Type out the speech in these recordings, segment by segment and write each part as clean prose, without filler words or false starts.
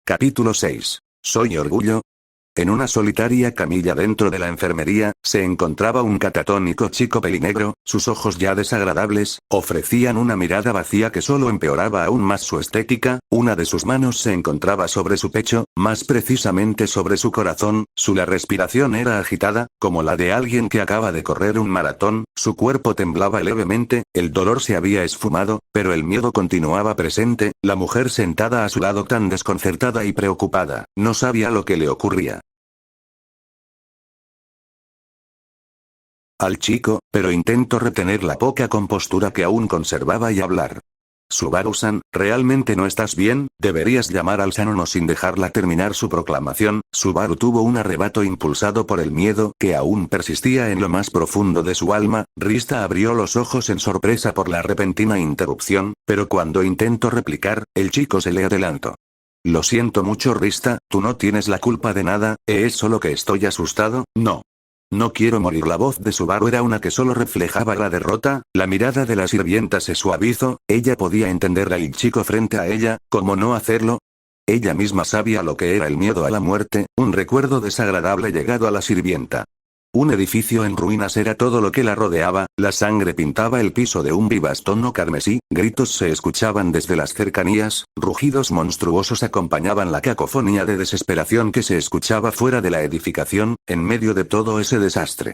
Capítulo 6. ¿Soy orgullo? En una solitaria camilla dentro de la enfermería, se encontraba un catatónico chico pelinegro, sus ojos ya desagradables, ofrecían una mirada vacía que solo empeoraba aún más su estética, una de sus manos se encontraba sobre su pecho, más precisamente sobre su corazón, la respiración era agitada, como la de alguien que acaba de correr un maratón, su cuerpo temblaba levemente, el dolor se había esfumado, pero el miedo continuaba presente, la mujer sentada a su lado tan desconcertada y preocupada, no sabía lo que le ocurría al chico, pero intentó retener la poca compostura que aún conservaba y hablar. Subaru-san, ¿realmente no estás bien? Deberías llamar al Sanono sin dejarla terminar su proclamación. Subaru tuvo un arrebato impulsado por el miedo que aún persistía en lo más profundo de su alma. Rista abrió los ojos en sorpresa por la repentina interrupción, pero cuando intentó replicar, el chico se le adelantó. Lo siento mucho Rista, tú no tienes la culpa de nada, ¿es solo que estoy asustado? No. No quiero morir. La voz de Subaru era una que solo reflejaba la derrota, la mirada de la sirvienta se suavizó, ella podía entender al chico frente a ella, ¿cómo no hacerlo? Ella misma sabía lo que era el miedo a la muerte, un recuerdo desagradable llegado a la sirvienta. Un edificio en ruinas era todo lo que la rodeaba, la sangre pintaba el piso de un vivaz tono carmesí, gritos se escuchaban desde las cercanías, rugidos monstruosos acompañaban la cacofonía de desesperación que se escuchaba fuera de la edificación, en medio de todo ese desastre.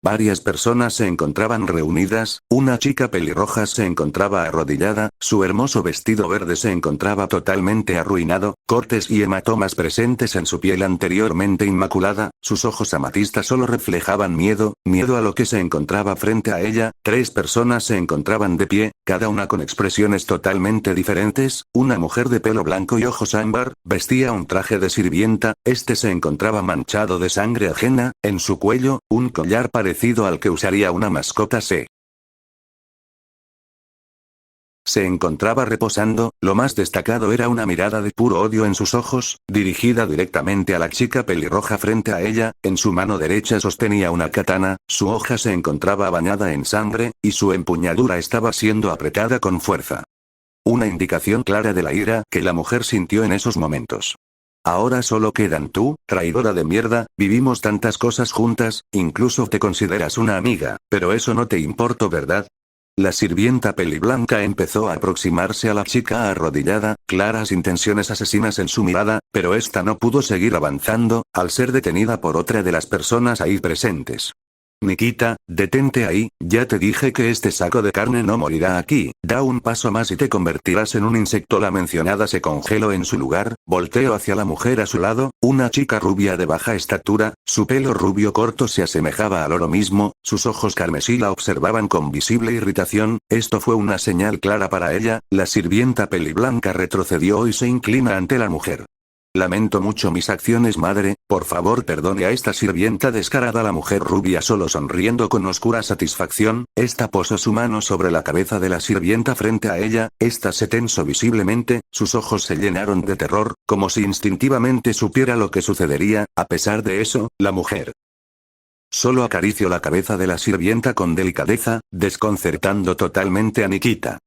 Varias personas se encontraban reunidas, una chica pelirroja se encontraba arrodillada, su hermoso vestido verde se encontraba totalmente arruinado, cortes y hematomas presentes en su piel anteriormente inmaculada, sus ojos amatistas solo reflejaban miedo a lo que se encontraba frente a ella. 3 personas se encontraban de pie, cada una con expresiones totalmente diferentes, una mujer de pelo blanco y ojos ámbar, vestía un traje de sirvienta, este se encontraba manchado de sangre ajena, en su cuello, un collar parecido al que usaría una mascota se encontraba reposando, lo más destacado era una mirada de puro odio en sus ojos, dirigida directamente a la chica pelirroja frente a ella, en su mano derecha sostenía una katana, su hoja se encontraba bañada en sangre, y su empuñadura estaba siendo apretada con fuerza. Una indicación clara de la ira que la mujer sintió en esos momentos. Ahora solo quedan tú, traidora de mierda, vivimos tantas cosas juntas, incluso te consideras una amiga, pero eso no te importa, ¿verdad? La sirvienta peliblanca empezó a aproximarse a la chica arrodillada, claras intenciones asesinas en su mirada, pero esta no pudo seguir avanzando, al ser detenida por otra de las personas ahí presentes. Nikita, detente ahí, ya te dije que este saco de carne no morirá aquí, da un paso más y te convertirás en un insecto. La mencionada se congeló en su lugar, volteó hacia la mujer a su lado, una chica rubia de baja estatura, su pelo rubio corto se asemejaba al oro mismo, sus ojos carmesí la observaban con visible irritación, esto fue una señal clara para ella, la sirvienta peliblanca retrocedió y se inclina ante la mujer. Lamento mucho mis acciones madre, por favor perdone a esta sirvienta descarada. La mujer rubia solo sonriendo con oscura satisfacción, esta posó su mano sobre la cabeza de la sirvienta frente a ella, esta se tensó visiblemente, sus ojos se llenaron de terror, como si instintivamente supiera lo que sucedería. A pesar de eso, la mujer solo acarició la cabeza de la sirvienta con delicadeza, desconcertando totalmente a Nikita.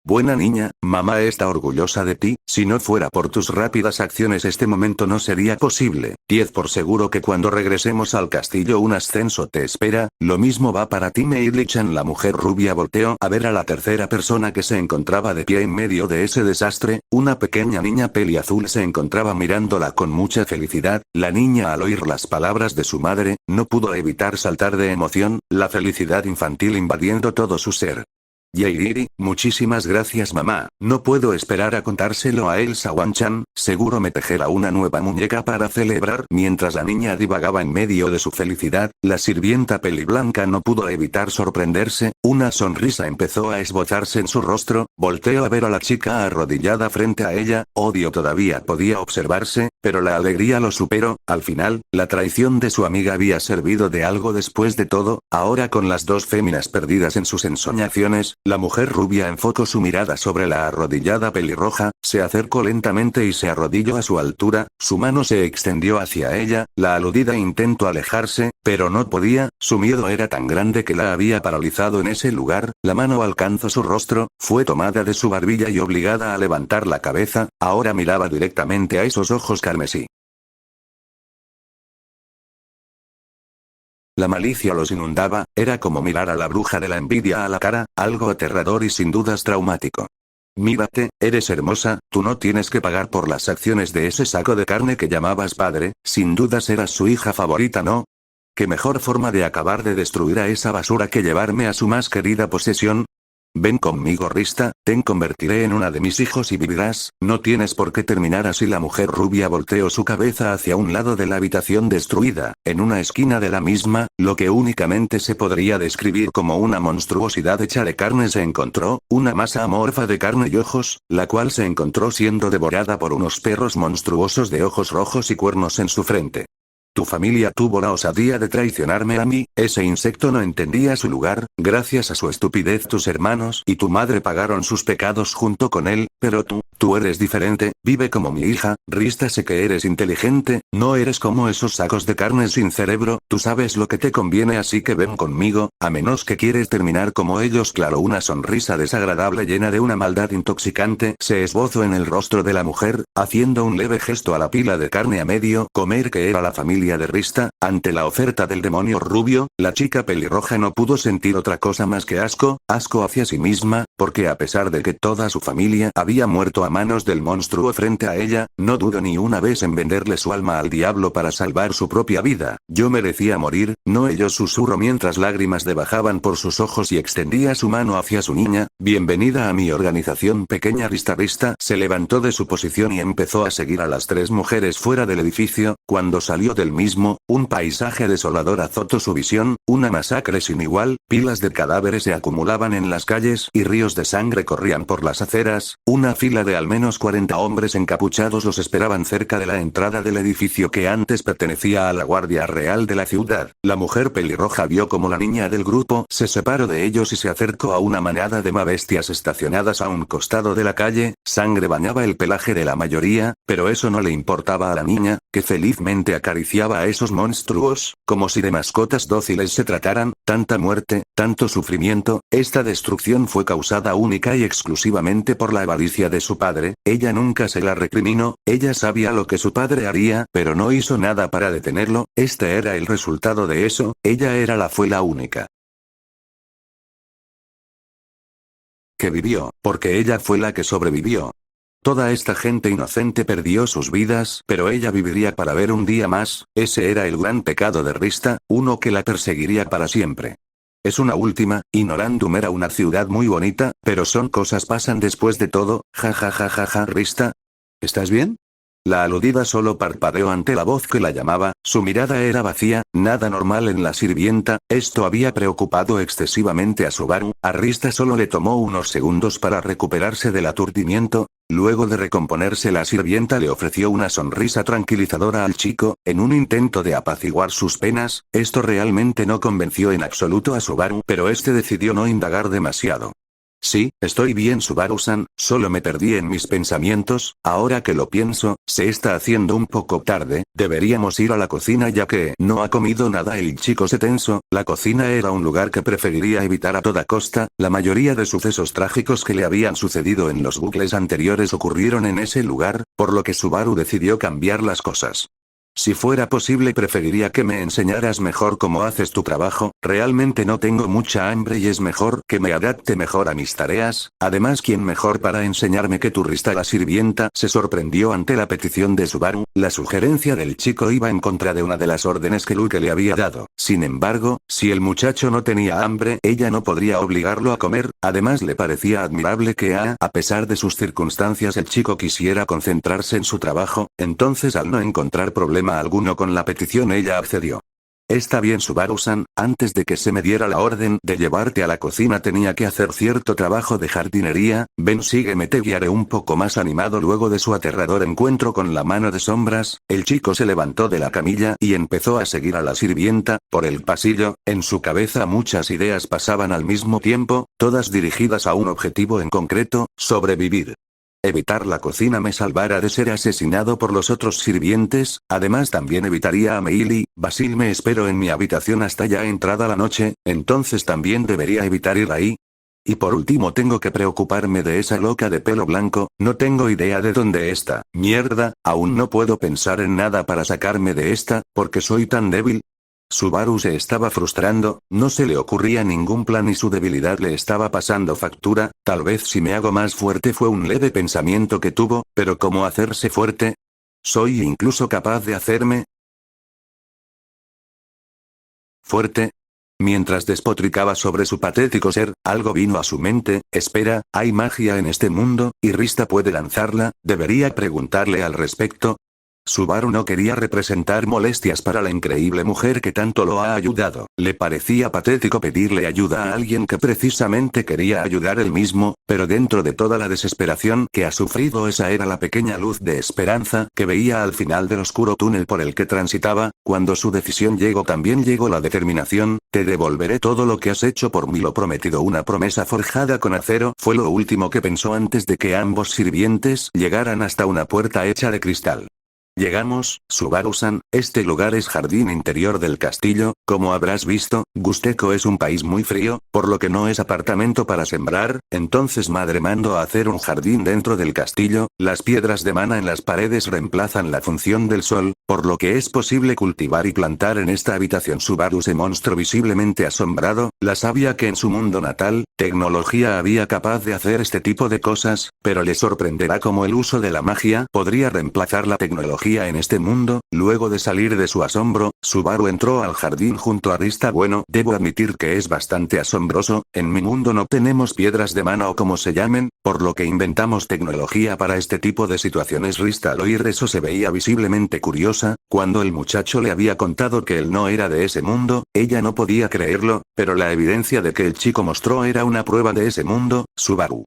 Buena niña, mamá está orgullosa de ti, si no fuera por tus rápidas acciones este momento no sería posible. 10 por seguro que cuando regresemos al castillo un ascenso te espera, lo mismo va para ti Meili-chan. La mujer rubia volteó a ver a la tercera persona que se encontraba de pie en medio de ese desastre, una pequeña niña peliazul se encontraba mirándola con mucha felicidad, la niña al oír las palabras de su madre, no pudo evitar saltar de emoción, la felicidad infantil invadiendo todo su ser. Yairiri, muchísimas gracias mamá, no puedo esperar a contárselo a Elsa Wanchan, seguro me tejerá una nueva muñeca para celebrar. Mientras la niña divagaba en medio de su felicidad, la sirvienta peliblanca no pudo evitar sorprenderse, una sonrisa empezó a esbozarse en su rostro, volteó a ver a la chica arrodillada frente a ella, odio todavía podía observarse, pero la alegría lo superó, al final, la traición de su amiga había servido de algo después de todo, ahora con las dos féminas perdidas en sus ensoñaciones, La mujer rubia enfocó su mirada sobre la arrodillada pelirroja, se acercó lentamente y se arrodilló a su altura, su mano se extendió hacia ella, la aludida intentó alejarse, pero no podía, su miedo era tan grande que la había paralizado en ese lugar, la mano alcanzó su rostro, fue tomada de su barbilla y obligada a levantar la cabeza, ahora miraba directamente a esos ojos carmesí. La malicia los inundaba, era como mirar a la bruja de la envidia a la cara, algo aterrador y sin dudas traumático. Mírate, eres hermosa, tú no tienes que pagar por las acciones de ese saco de carne que llamabas padre, sin dudas eras su hija favorita, ¿no? ¿Qué mejor forma de acabar de destruir a esa basura que llevarme a su más querida posesión? Ven conmigo, Rista, te convertiré en una de mis hijos y vivirás, no tienes por qué terminar así. La mujer rubia volteó su cabeza hacia un lado de la habitación destruida, en una esquina de la misma, lo que únicamente se podría describir como una monstruosidad hecha de carne se encontró, una masa amorfa de carne y ojos, la cual se encontró siendo devorada por unos perros monstruosos de ojos rojos y cuernos en su frente. Tu familia tuvo la osadía de traicionarme a mí, ese insecto no entendía su lugar, gracias a su estupidez tus hermanos y tu madre pagaron sus pecados junto con él, pero tú eres diferente, vive como mi hija, Rista, sé que eres inteligente, no eres como esos sacos de carne sin cerebro, tú sabes lo que te conviene así que ven conmigo, a menos que quieres terminar como ellos. Claro, una sonrisa desagradable llena de una maldad intoxicante se esbozó en el rostro de la mujer, haciendo un leve gesto a la pila de carne a medio comer que era la familia de Rista. Ante la oferta del demonio rubio, la chica pelirroja no pudo sentir otra cosa más que asco hacia sí misma, porque a pesar de que toda su familia había muerto a manos del monstruo frente a ella, no dudó ni una vez en venderle su alma al diablo para salvar su propia vida. Yo merecía morir, no ellos, susurró mientras lágrimas bajaban por sus ojos y extendía su mano hacia su niña. Bienvenida a mi organización, pequeña Rista. Rista se levantó de su posición y empezó a seguir a las tres mujeres fuera del edificio. Cuando salió del mismo, un paisaje desolador azotó su visión, una masacre sin igual, pilas de cadáveres se acumulaban en las calles y ríos de sangre corrían por las aceras, una fila de al menos 40 hombres encapuchados los esperaban cerca de la entrada del edificio que antes pertenecía a la Guardia Real de la ciudad. La mujer pelirroja vio como la niña del grupo se separó de ellos y se acercó a una manada de bestias estacionadas a un costado de la calle, sangre bañaba el pelaje de la mayoría, pero eso no le importaba a la niña, que felizmente acariciaba a esos monstruos, como si de mascotas dóciles se trataran. Tanta muerte, tanto sufrimiento, esta destrucción fue causada única y exclusivamente por la avaricia de su padre, ella nunca se la recriminó, ella sabía lo que su padre haría, pero no hizo nada para detenerlo, este era el resultado de eso, fue la única que vivió, porque ella fue la que sobrevivió. Toda esta gente inocente perdió sus vidas, pero ella viviría para ver un día más, ese era el gran pecado de Rista, uno que la perseguiría para siempre. Es una última, y Norandum era una ciudad muy bonita, pero son cosas pasan después de todo, ja, Rista. ¿Estás bien? La aludida solo parpadeó ante la voz que la llamaba, su mirada era vacía, nada normal en la sirvienta, esto había preocupado excesivamente a Subaru, a Rista solo le tomó unos segundos para recuperarse del aturdimiento, luego de recomponerse la sirvienta le ofreció una sonrisa tranquilizadora al chico, en un intento de apaciguar sus penas, esto realmente no convenció en absoluto a Subaru, pero este decidió no indagar demasiado. Sí, estoy bien, Subaru-san, solo me perdí en mis pensamientos, ahora que lo pienso, se está haciendo un poco tarde, deberíamos ir a la cocina ya que no ha comido nada. El chico se tensó, la cocina era un lugar que preferiría evitar a toda costa, la mayoría de sucesos trágicos que le habían sucedido en los bucles anteriores ocurrieron en ese lugar, por lo que Subaru decidió cambiar las cosas. Si fuera posible preferiría que me enseñaras mejor cómo haces tu trabajo, realmente no tengo mucha hambre y es mejor que me adapte mejor a mis tareas, además ¿quién mejor para enseñarme que tu Rista? La sirvienta se sorprendió ante la petición de Subaru, la sugerencia del chico iba en contra de una de las órdenes que Luke le había dado, sin embargo, si el muchacho no tenía hambre, ella no podría obligarlo a comer, además le parecía admirable que a pesar de sus circunstancias el chico quisiera concentrarse en su trabajo, entonces al no encontrar problema alguno con la petición ella accedió. Está bien Subaru-san, antes de que se me diera la orden de llevarte a la cocina tenía que hacer cierto trabajo de jardinería, ven sígueme te guiaré un poco más animado luego de su aterrador encuentro con la mano de sombras, el chico se levantó de la camilla y empezó a seguir a la sirvienta, por el pasillo, en su cabeza muchas ideas pasaban al mismo tiempo, todas dirigidas a un objetivo en concreto, sobrevivir. Evitar la cocina me salvara de ser asesinado por los otros sirvientes, además también evitaría a Meili, Basil me espero en mi habitación hasta ya entrada la noche, entonces también debería evitar ir ahí. Y por último tengo que preocuparme de esa loca de pelo blanco, no tengo idea de dónde está, mierda, aún no puedo pensar en nada para sacarme de esta, porque soy tan débil. Subaru se estaba frustrando, no se le ocurría ningún plan y su debilidad le estaba pasando factura, tal vez si me hago más fuerte fue un leve pensamiento que tuvo, pero ¿cómo hacerse fuerte? ¿Soy incluso capaz de hacerme fuerte? Mientras despotricaba sobre su patético ser, algo vino a su mente, espera, ¿hay magia en este mundo, y Rista puede lanzarla? ¿Debería preguntarle al respecto? Subaru no quería representar molestias para la increíble mujer que tanto lo ha ayudado, le parecía patético pedirle ayuda a alguien que precisamente quería ayudar él mismo, pero dentro de toda la desesperación que ha sufrido esa era la pequeña luz de esperanza que veía al final del oscuro túnel por el que transitaba, cuando su decisión llegó también llegó la determinación, te devolveré todo lo que has hecho por mí lo prometido una promesa forjada con acero fue lo último que pensó antes de que ambos sirvientes llegaran hasta una puerta hecha de cristal. Llegamos, Subaru-san, este lugar es jardín interior del castillo, como habrás visto, Gusteko es un país muy frío, por lo que no es apartamento para sembrar, entonces madre mando a hacer un jardín dentro del castillo, las piedras de mana en las paredes reemplazan la función del sol, por lo que es posible cultivar y plantar en esta habitación Subaru se mostró visiblemente asombrado, la sabía que en su mundo natal, tecnología había capaz de hacer este tipo de cosas, pero le sorprenderá cómo el uso de la magia podría reemplazar la tecnología en este mundo. Luego de salir de su asombro, Subaru entró al jardín junto a Rista. Bueno, debo admitir que es bastante asombroso, en mi mundo no tenemos piedras de mana o como se llamen, por lo que inventamos tecnología para este tipo de situaciones. Rista al oír eso se veía visiblemente curiosa, cuando el muchacho le había contado que él no era de ese mundo, ella no podía creerlo, pero la evidencia de que el chico mostró era una prueba de ese mundo. Subaru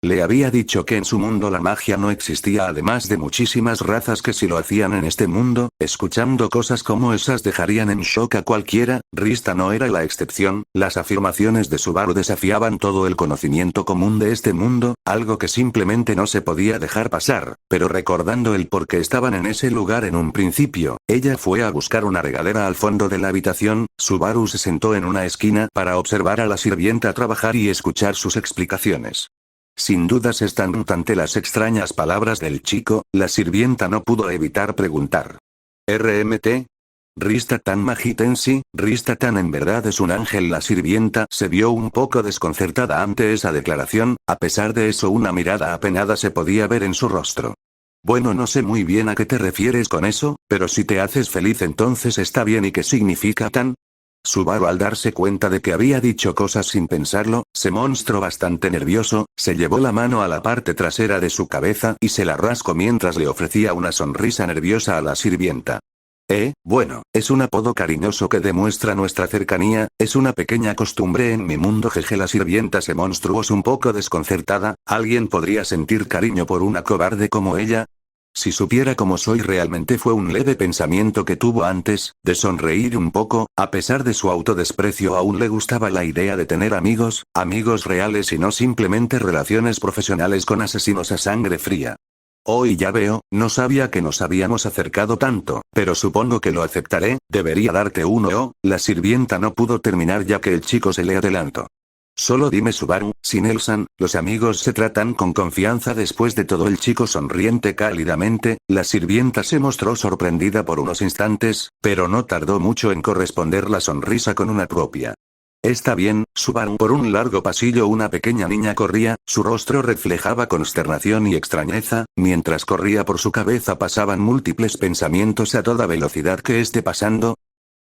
le había dicho que en su mundo la magia no existía además de muchísimas razas que si lo hacían en este mundo, escuchando cosas como esas dejarían en shock a cualquiera, Rista no era la excepción, las afirmaciones de Subaru desafiaban todo el conocimiento común de este mundo, algo que simplemente no se podía dejar pasar, pero recordando el por qué estaban en ese lugar en un principio, ella fue a buscar una regadera al fondo de la habitación, Subaru se sentó en una esquina para observar a la sirvienta trabajar y escuchar sus explicaciones. Sin dudas están ante las extrañas palabras del chico, la sirvienta no pudo evitar preguntar. ¿RMT? ¿Rista-tan Magitensi? ¿Rista-tan en verdad es un ángel? La sirvienta se vio un poco desconcertada ante esa declaración, a pesar de eso una mirada apenada se podía ver en su rostro. Bueno, no sé muy bien a qué te refieres con eso, pero si te haces feliz entonces está bien. ¿Y qué significa tan? Subaru al darse cuenta de que había dicho cosas sin pensarlo, se mostró bastante nervioso, se llevó la mano a la parte trasera de su cabeza y se la rascó mientras le ofrecía una sonrisa nerviosa a la sirvienta. Bueno, es un apodo cariñoso que demuestra nuestra cercanía, es una pequeña costumbre en mi mundo. Jeje, la sirvienta se mostró un poco desconcertada, ¿alguien podría sentir cariño por una cobarde como ella? Si supiera cómo soy realmente fue un leve pensamiento que tuvo antes, de sonreír un poco, a pesar de su autodesprecio aún le gustaba la idea de tener amigos reales y no simplemente relaciones profesionales con asesinos a sangre fría. Hoy ya veo, no sabía que nos habíamos acercado tanto, pero supongo que lo aceptaré, debería darte uno. La sirvienta no pudo terminar ya que el chico se le adelantó. Solo dime Subaru, si Nelson, los amigos se tratan con confianza. Después de todo el chico sonriente cálidamente, la sirvienta se mostró sorprendida por unos instantes, pero no tardó mucho en corresponder la sonrisa con una propia. Está bien, Subaru. Por un largo pasillo una pequeña niña corría, su rostro reflejaba consternación y extrañeza, mientras corría por su cabeza pasaban múltiples pensamientos a toda velocidad. ¿Qué esté pasando?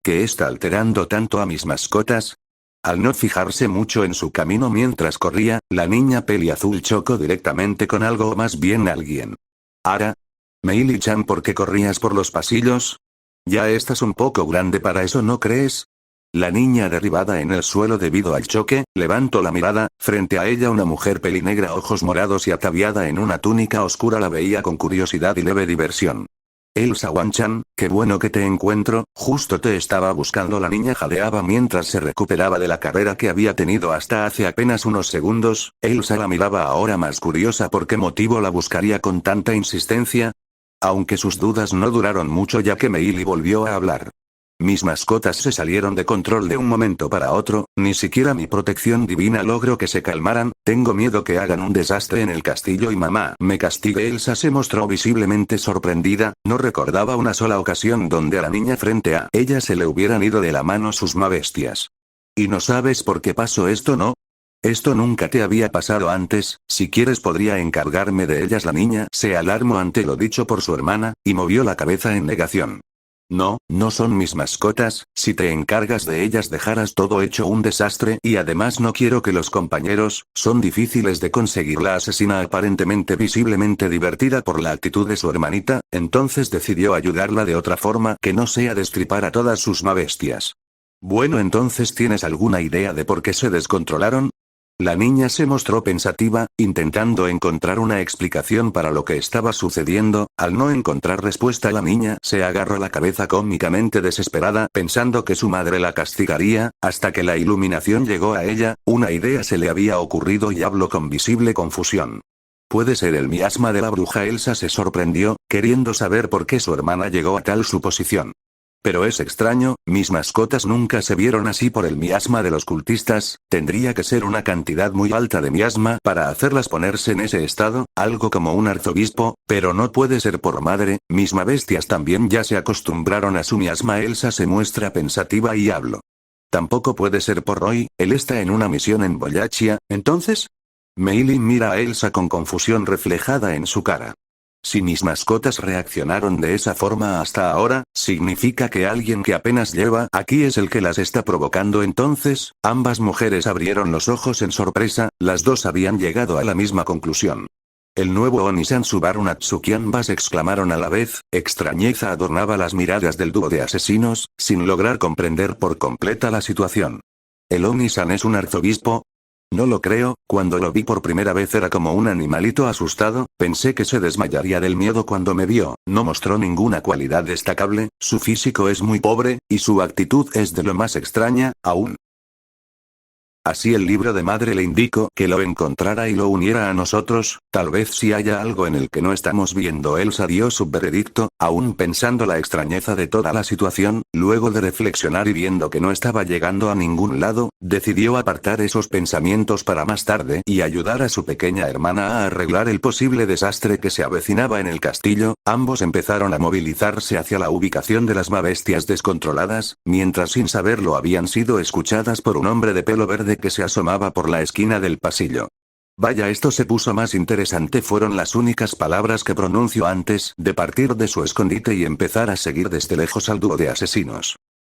¿Qué está alterando tanto a mis mascotas? Al no fijarse mucho en su camino mientras corría, la niña peliazul chocó directamente con algo o más bien alguien. ¿Ara? Meili-chan, ¿por qué corrías por los pasillos? Ya estás un poco grande para eso, ¿no crees? La niña derribada en el suelo debido al choque, levantó la mirada, frente a ella una mujer pelinegra, ojos morados y ataviada en una túnica oscura la veía con curiosidad y leve diversión. Elsa Wanchan, qué bueno que te encuentro, justo te estaba buscando. La niña jadeaba mientras se recuperaba de la carrera que había tenido hasta hace apenas unos segundos. Elsa la miraba ahora más curiosa. ¿Por qué motivo la buscaría con tanta insistencia? Aunque sus dudas no duraron mucho, ya que Meili volvió a hablar. Mis mascotas se salieron de control de un momento para otro, ni siquiera mi protección divina logró que se calmaran. Tengo miedo que hagan un desastre en el castillo y mamá me castigue. Elsa se mostró visiblemente sorprendida, no recordaba una sola ocasión donde a la niña frente a ella se le hubieran ido de la mano sus bestias. ¿Y no sabes por qué pasó esto, no? Esto nunca te había pasado antes. Si quieres podría encargarme de ellas. La niña se alarmó ante lo dicho por su hermana, y movió la cabeza en negación. No, no son mis mascotas. Si te encargas de ellas dejarás todo hecho un desastre, y además no quiero que los compañeros, son difíciles de conseguir. La asesina, aparentemente visiblemente divertida por la actitud de su hermanita, entonces decidió ayudarla de otra forma que no sea destripar a todas sus bestias. Bueno, entonces ¿tienes alguna idea de por qué se descontrolaron? La niña se mostró pensativa, intentando encontrar una explicación para lo que estaba sucediendo. Al no encontrar respuesta, la niña se agarró la cabeza cómicamente desesperada, pensando que su madre la castigaría, hasta que la iluminación llegó a ella. Una idea se le había ocurrido y habló con visible confusión. ¿Puede ser el miasma de la bruja? Elsa se sorprendió, queriendo saber por qué su hermana llegó a tal suposición. Pero es extraño, mis mascotas nunca se vieron así por el miasma de los cultistas. Tendría que ser una cantidad muy alta de miasma para hacerlas ponerse en ese estado, algo como un arzobispo, pero no puede ser por madre. Mis bestias también ya se acostumbraron a su miasma. Elsa se muestra pensativa y habló. Tampoco puede ser por Roy, él está en una misión en Boyachia, ¿entonces? Meili mira a Elsa con confusión reflejada en su cara. Si mis mascotas reaccionaron de esa forma hasta ahora, significa que alguien que apenas lleva aquí es el que las está provocando. Entonces, ambas mujeres abrieron los ojos en sorpresa, las dos habían llegado a la misma conclusión. El nuevo Onisan Subaru Natsuki. Ambas exclamaron a la vez. Extrañeza adornaba las miradas del dúo de asesinos, sin lograr comprender por completa la situación. ¿El Onisan es un arzobispo? No lo creo. Cuando lo vi por primera vez era como un animalito asustado, pensé que se desmayaría del miedo cuando me vio. No mostró ninguna cualidad destacable, su físico es muy pobre, y su actitud es de lo más extraña, aún. Así el libro de madre le indicó que lo encontrara y lo uniera a nosotros. Tal vez si haya algo en el que no estamos viendo. Elsa dio su veredicto, aún pensando la extrañeza de toda la situación. Luego de reflexionar y viendo que no estaba llegando a ningún lado, decidió apartar esos pensamientos para más tarde y ayudar a su pequeña hermana a arreglar el posible desastre que se avecinaba en el castillo. Ambos empezaron a movilizarse hacia la ubicación de las bestias descontroladas, mientras sin saberlo habían sido escuchadas por un hombre de pelo verde que se asomaba por la esquina del pasillo. Vaya, esto se puso más interesante, fueron las únicas palabras que pronunció antes de partir de su escondite y empezar a seguir desde lejos al dúo de asesinos.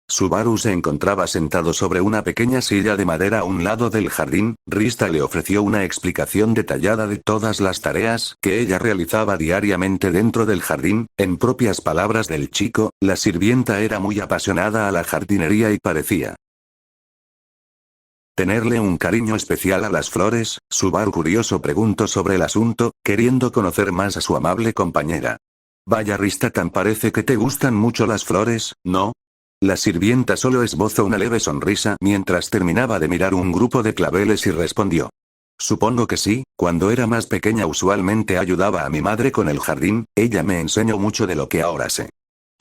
Subaru se encontraba sentado sobre una pequeña silla de madera a un lado del jardín. Rista le ofreció una explicación detallada de todas las tareas que ella realizaba diariamente dentro del jardín. En propias palabras del chico, la sirvienta era muy apasionada a la jardinería y parecía tenerle un cariño especial a las flores. Subaru curioso preguntó sobre el asunto, queriendo conocer más a su amable compañera. Vaya, Rista, tan parece que te gustan mucho las flores, ¿no? La sirvienta solo esbozó una leve sonrisa mientras terminaba de mirar un grupo de claveles y respondió. Supongo que sí. Cuando era más pequeña usualmente ayudaba a mi madre con el jardín, ella me enseñó mucho de lo que ahora sé.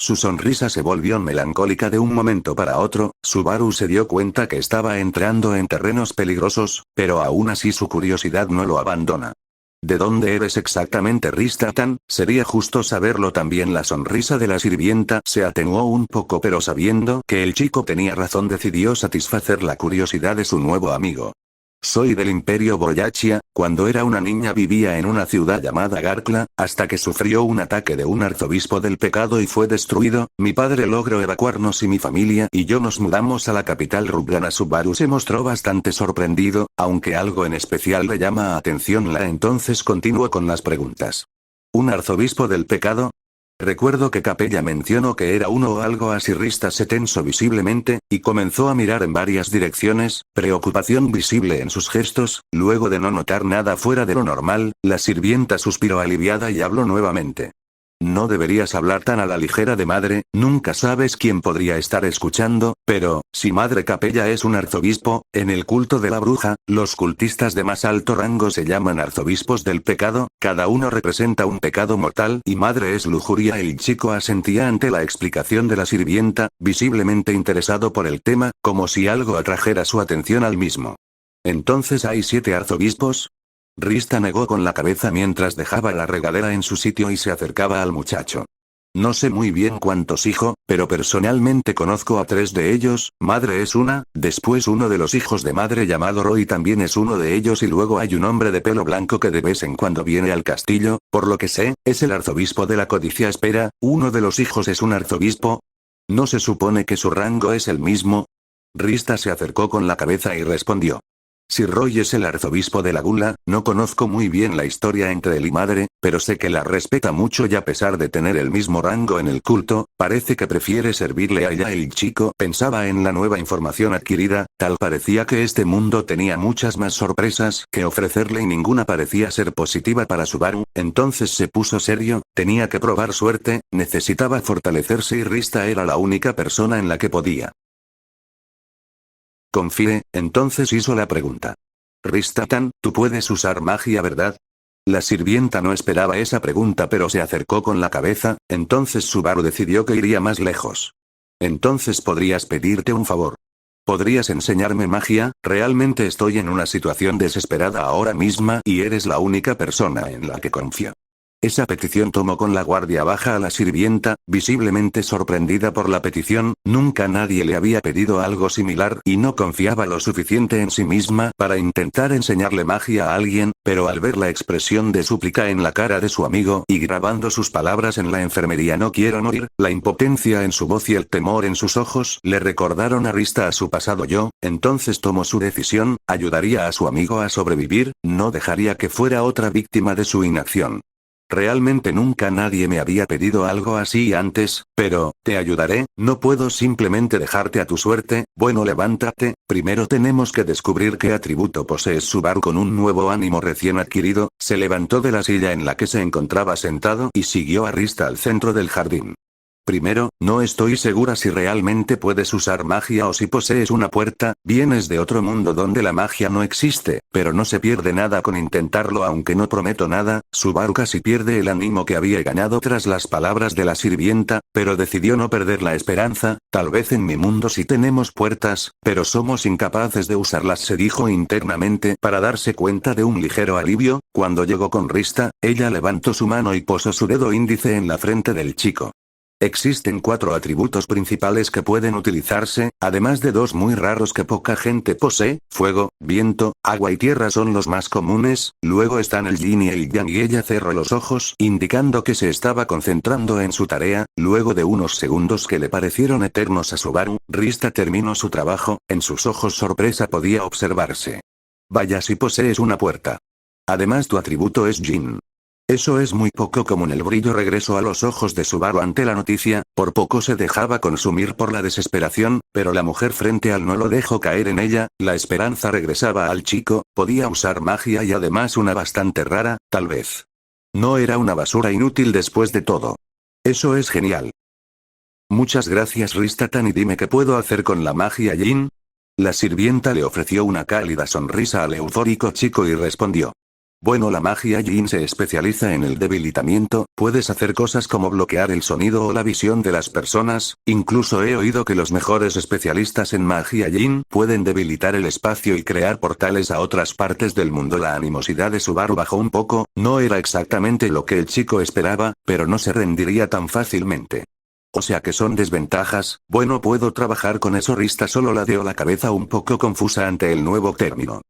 Su sonrisa se volvió melancólica de un momento para otro. Subaru se dio cuenta que estaba entrando en terrenos peligrosos, pero aún así su curiosidad no lo abandona. ¿De dónde eres exactamente, Rista-tan? Sería justo saberlo también. La sonrisa de la sirvienta se atenuó un poco, pero sabiendo que el chico tenía razón decidió satisfacer la curiosidad de su nuevo amigo. Soy del Imperio Boyachia. Cuando era una niña vivía en una ciudad llamada Garkla, hasta que sufrió un ataque de un arzobispo del pecado y fue destruido. Mi padre logró evacuarnos y mi familia y yo nos mudamos a la capital Rubgana. Subaru se mostró bastante sorprendido, aunque algo en especial le llama atención. Entonces continuó con las preguntas. ¿Un arzobispo del pecado? Recuerdo que Capella mencionó que era uno o algo así. Rista se tensó visiblemente, y comenzó a mirar en varias direcciones, preocupación visible en sus gestos. Luego de no notar nada fuera de lo normal, la sirvienta suspiró aliviada y habló nuevamente. No deberías hablar tan a la ligera de madre, nunca sabes quién podría estar escuchando, pero, si Madre Capella es un arzobispo, en el culto de la bruja, los cultistas de más alto rango se llaman arzobispos del pecado, cada uno representa un pecado mortal y madre es lujuria. El chico asentía ante la explicación de la sirvienta, visiblemente interesado por el tema, como si algo atrajera su atención al mismo. ¿Entonces hay 7 arzobispos? Rista negó con la cabeza mientras dejaba la regadera en su sitio y se acercaba al muchacho. No sé muy bien cuántos hijos, pero personalmente conozco a 3 de ellos. Madre es una, después uno de los hijos de madre llamado Roy también es uno de ellos y luego hay un hombre de pelo blanco que de vez en cuando viene al castillo, por lo que sé, es el arzobispo de la codicia. Espera, ¿uno de los hijos es un arzobispo? ¿No se supone que su rango es el mismo? Rista se acercó con la cabeza y respondió. Si Roy es el arzobispo de la gula, no conozco muy bien la historia entre él y madre, pero sé que la respeta mucho y a pesar de tener el mismo rango en el culto, parece que prefiere servirle a ella. El chico pensaba en la nueva información adquirida, tal parecía que este mundo tenía muchas más sorpresas que ofrecerle y ninguna parecía ser positiva para Subaru. Entonces se puso serio, tenía que probar suerte, necesitaba fortalecerse y Rista era la única persona en la que podía confíe. Entonces hizo la pregunta. Rista-tan, tú puedes usar magia, ¿verdad? La sirvienta no esperaba esa pregunta pero se acercó con la cabeza, entonces Subaru decidió que iría más lejos. Entonces podrías pedirte un favor. ¿Podrías enseñarme magia? Realmente estoy en una situación desesperada ahora misma y eres la única persona en la que confío. Esa petición tomó con la guardia baja a la sirvienta, visiblemente sorprendida por la petición, nunca nadie le había pedido algo similar y no confiaba lo suficiente en sí misma para intentar enseñarle magia a alguien, pero al ver la expresión de súplica en la cara de su amigo y grabando sus palabras en la enfermería no quiero morir, la impotencia en su voz y el temor en sus ojos le recordaron a Rista a su pasado yo, entonces tomó su decisión, ayudaría a su amigo a sobrevivir, no dejaría que fuera otra víctima de su inacción. Realmente nunca nadie me había pedido algo así antes, pero, te ayudaré, no puedo simplemente dejarte a tu suerte. Bueno, levántate, primero tenemos que descubrir qué atributo posees. Subaru con un nuevo ánimo recién adquirido, se levantó de la silla en la que se encontraba sentado y siguió a Rista al centro del jardín. Primero, no estoy segura si realmente puedes usar magia o si posees una puerta, vienes de otro mundo donde la magia no existe, pero no se pierde nada con intentarlo aunque no prometo nada. Subaru casi pierde el ánimo que había ganado tras las palabras de la sirvienta, pero decidió no perder la esperanza. Tal vez en mi mundo sí tenemos puertas, pero somos incapaces de usarlas, se dijo internamente para darse cuenta de un ligero alivio. Cuando llegó con Rista, ella levantó su mano y posó su dedo índice en la frente del chico. Existen 4 atributos principales que pueden utilizarse, además de 2 muy raros que poca gente posee, fuego, viento, agua y tierra son los más comunes, luego están el yin y el yang y ella cerró los ojos indicando que se estaba concentrando en su tarea. Luego de unos segundos que le parecieron eternos a Subaru, Rista terminó su trabajo, en sus ojos sorpresa podía observarse. Vaya si posees una puerta. Además tu atributo es yin. Eso es muy poco común. El brillo regresó a los ojos de Subaru ante la noticia, por poco se dejaba consumir por la desesperación, pero la mujer frente al no lo dejó caer en ella, la esperanza regresaba al chico, podía usar magia y además una bastante rara, tal vez. No era una basura inútil después de todo. Eso es genial. Muchas gracias Rista-tan y dime qué puedo hacer con la magia Yin. La sirvienta le ofreció una cálida sonrisa al eufórico chico y respondió. Bueno, la magia Yin se especializa en el debilitamiento, puedes hacer cosas como bloquear el sonido o la visión de las personas, incluso he oído que los mejores especialistas en magia Yin pueden debilitar el espacio y crear portales a otras partes del mundo. La animosidad de Subaru bajó un poco, no era exactamente lo que el chico esperaba, pero no se rendiría tan fácilmente. O sea que son desventajas, bueno puedo trabajar con eso. Rista solo ladeó la cabeza un poco confusa ante el nuevo término.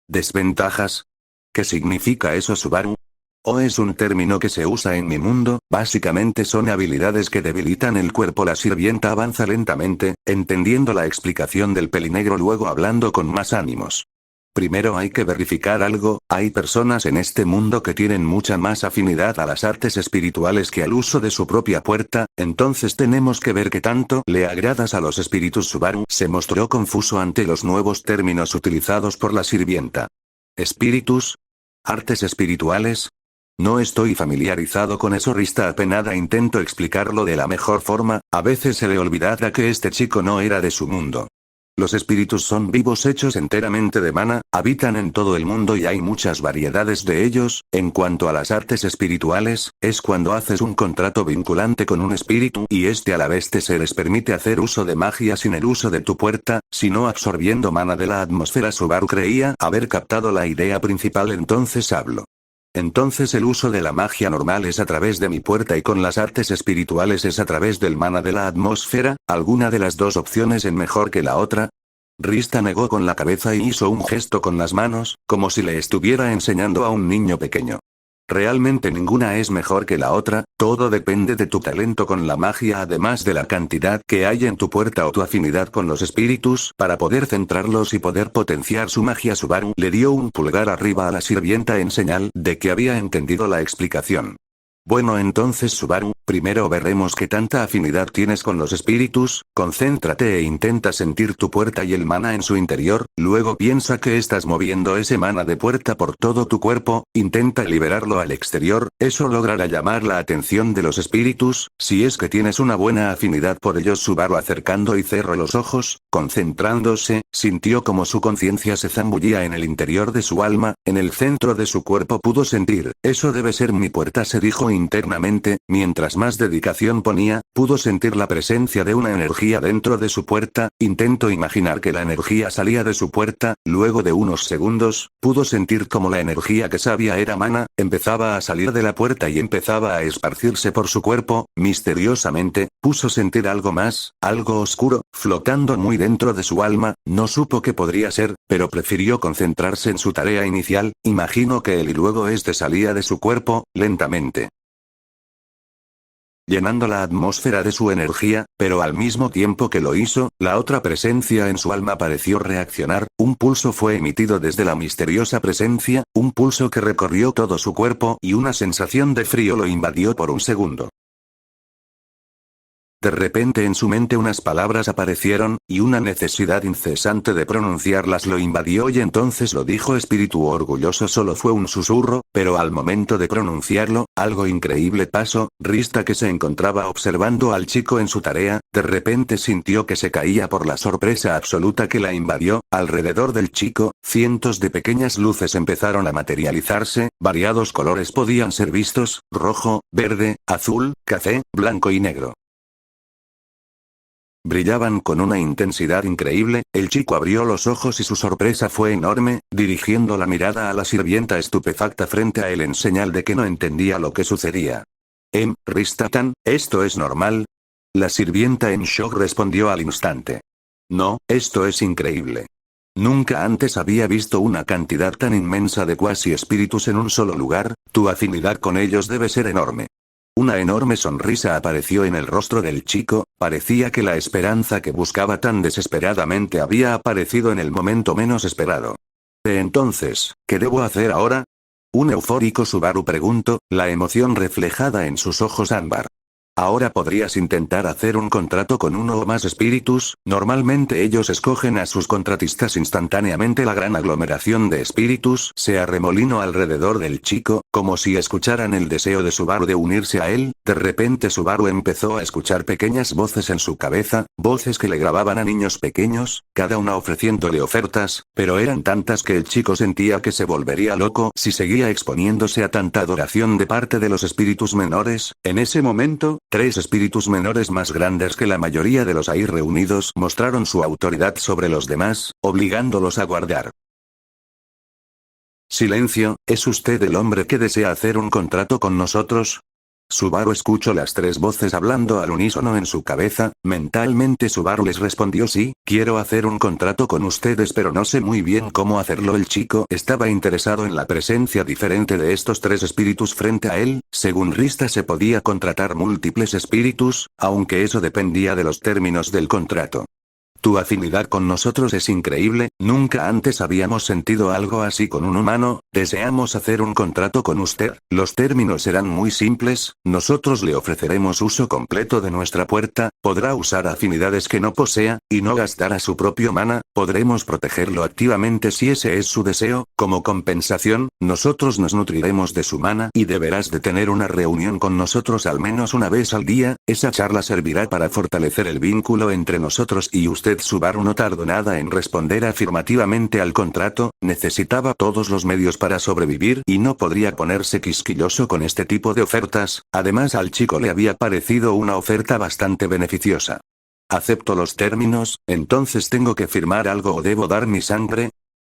¿Desventajas? ¿Qué significa eso Subaru? ¿O es un término que se usa en mi mundo? Básicamente son habilidades que debilitan el cuerpo. La sirvienta avanza lentamente, entendiendo la explicación del pelinegro luego hablando con más ánimos. Primero hay que verificar algo, hay personas en este mundo que tienen mucha más afinidad a las artes espirituales que al uso de su propia puerta, entonces tenemos que ver qué tanto le agradas a los espíritus. Subaru se mostró confuso ante los nuevos términos utilizados por la sirvienta. ¿Espíritus? ¿Artes espirituales? No estoy familiarizado con eso. Rista apenada intentó explicarlo de la mejor forma, a veces se le olvidaba que este chico no era de su mundo. Los espíritus son vivos hechos enteramente de mana, habitan en todo el mundo y hay muchas variedades de ellos. En cuanto a las artes espirituales, es cuando haces un contrato vinculante con un espíritu y este a la vez se les permite hacer uso de magia sin el uso de tu puerta, sino absorbiendo mana de la atmósfera. Subaru creía haber captado la idea principal, entonces hablo. Entonces el uso de la magia normal es a través de mi puerta y con las artes espirituales es a través del mana de la atmósfera. ¿Alguna de las dos opciones es mejor que la otra? Rista negó con la cabeza y hizo un gesto con las manos, como si le estuviera enseñando a un niño pequeño. Realmente ninguna es mejor que la otra, todo depende de tu talento con la magia, además de la cantidad que hay en tu puerta o tu afinidad con los espíritus para poder centrarlos y poder potenciar su magia. Subaru le dio un pulgar arriba a la sirvienta en señal de que había entendido la explicación. Bueno, entonces Subaru, primero veremos qué tanta afinidad tienes con los espíritus, concéntrate e intenta sentir tu puerta y el mana en su interior, luego piensa que estás moviendo ese mana de puerta por todo tu cuerpo, intenta liberarlo al exterior, eso logrará llamar la atención de los espíritus, si es que tienes una buena afinidad por ellos. Subaru acercando y cerró los ojos, concentrándose, sintió como su conciencia se zambullía en el interior de su alma, en el centro de su cuerpo pudo sentir, eso debe ser mi puerta, se dijo internamente, mientras más dedicación ponía, pudo sentir la presencia de una energía dentro de su puerta, intentó imaginar que la energía salía de su puerta, luego de unos segundos, pudo sentir como la energía que sabía era mana, empezaba a salir de la puerta y empezaba a esparcirse por su cuerpo, misteriosamente, puso sentir algo más, algo oscuro, flotando muy dentro de su alma, no supo qué podría ser, pero prefirió concentrarse en su tarea inicial, imagino que él y luego este salía de su cuerpo, lentamente, llenando la atmósfera de su energía, pero al mismo tiempo que lo hizo, la otra presencia en su alma pareció reaccionar, un pulso fue emitido desde la misteriosa presencia, un pulso que recorrió todo su cuerpo y una sensación de frío lo invadió por un segundo. De repente en su mente unas palabras aparecieron, y una necesidad incesante de pronunciarlas lo invadió y entonces lo dijo. Espíritu orgulloso solo fue un susurro, pero al momento de pronunciarlo, algo increíble pasó. Rista, que se encontraba observando al chico en su tarea, de repente sintió que se caía por la sorpresa absoluta que la invadió. Alrededor del chico, cientos de pequeñas luces empezaron a materializarse, variados colores podían ser vistos, rojo, verde, azul, café, blanco y negro. Brillaban con una intensidad increíble, el chico abrió los ojos y su sorpresa fue enorme, dirigiendo la mirada a la sirvienta estupefacta frente a él en señal de que no entendía lo que sucedía. Rista-tan, ¿esto es normal? La sirvienta en shock respondió al instante. No, esto es increíble. Nunca antes había visto una cantidad tan inmensa de cuasi espíritus en un solo lugar, tu afinidad con ellos debe ser enorme. Una enorme sonrisa apareció en el rostro del chico, parecía que la esperanza que buscaba tan desesperadamente había aparecido en el momento menos esperado. Entonces, ¿qué debo hacer ahora? Un eufórico Subaru preguntó, la emoción reflejada en sus ojos ámbar. Ahora podrías intentar hacer un contrato con uno o más espíritus, normalmente ellos escogen a sus contratistas instantáneamente. La gran aglomeración de espíritus se arremolinó alrededor del chico, como si escucharan el deseo de Subaru de unirse a él. De repente Subaru empezó a escuchar pequeñas voces en su cabeza, voces que le grababan a niños pequeños, cada una ofreciéndole ofertas, pero eran tantas que el chico sentía que se volvería loco si seguía exponiéndose a tanta adoración de parte de los espíritus menores. En ese momento, 3 espíritus menores más grandes que la mayoría de los ahí reunidos mostraron su autoridad sobre los demás, obligándolos a guardar silencio. ¿Es usted el hombre que desea hacer un contrato con nosotros? Subaru escuchó las 3 voces hablando al unísono en su cabeza, mentalmente Subaru les respondió: sí, quiero hacer un contrato con ustedes pero no sé muy bien cómo hacerlo. El chico estaba interesado en la presencia diferente de estos 3 espíritus frente a él, según Rista se podía contratar múltiples espíritus, aunque eso dependía de los términos del contrato. Tu afinidad con nosotros es increíble, nunca antes habíamos sentido algo así con un humano, deseamos hacer un contrato con usted, los términos serán muy simples, nosotros le ofreceremos uso completo de nuestra puerta, podrá usar afinidades que no posea, y no gastará su propio mana, podremos protegerlo activamente si ese es su deseo, como compensación, nosotros nos nutriremos de su mana y deberás de tener una reunión con nosotros al menos una vez al día, esa charla servirá para fortalecer el vínculo entre nosotros y usted. Subaru no tardó nada en responder afirmativamente al contrato, necesitaba todos los medios para sobrevivir y no podría ponerse quisquilloso con este tipo de ofertas, además al chico le había parecido una oferta bastante beneficiosa. Acepto los términos, entonces tengo que firmar algo o debo dar mi sangre.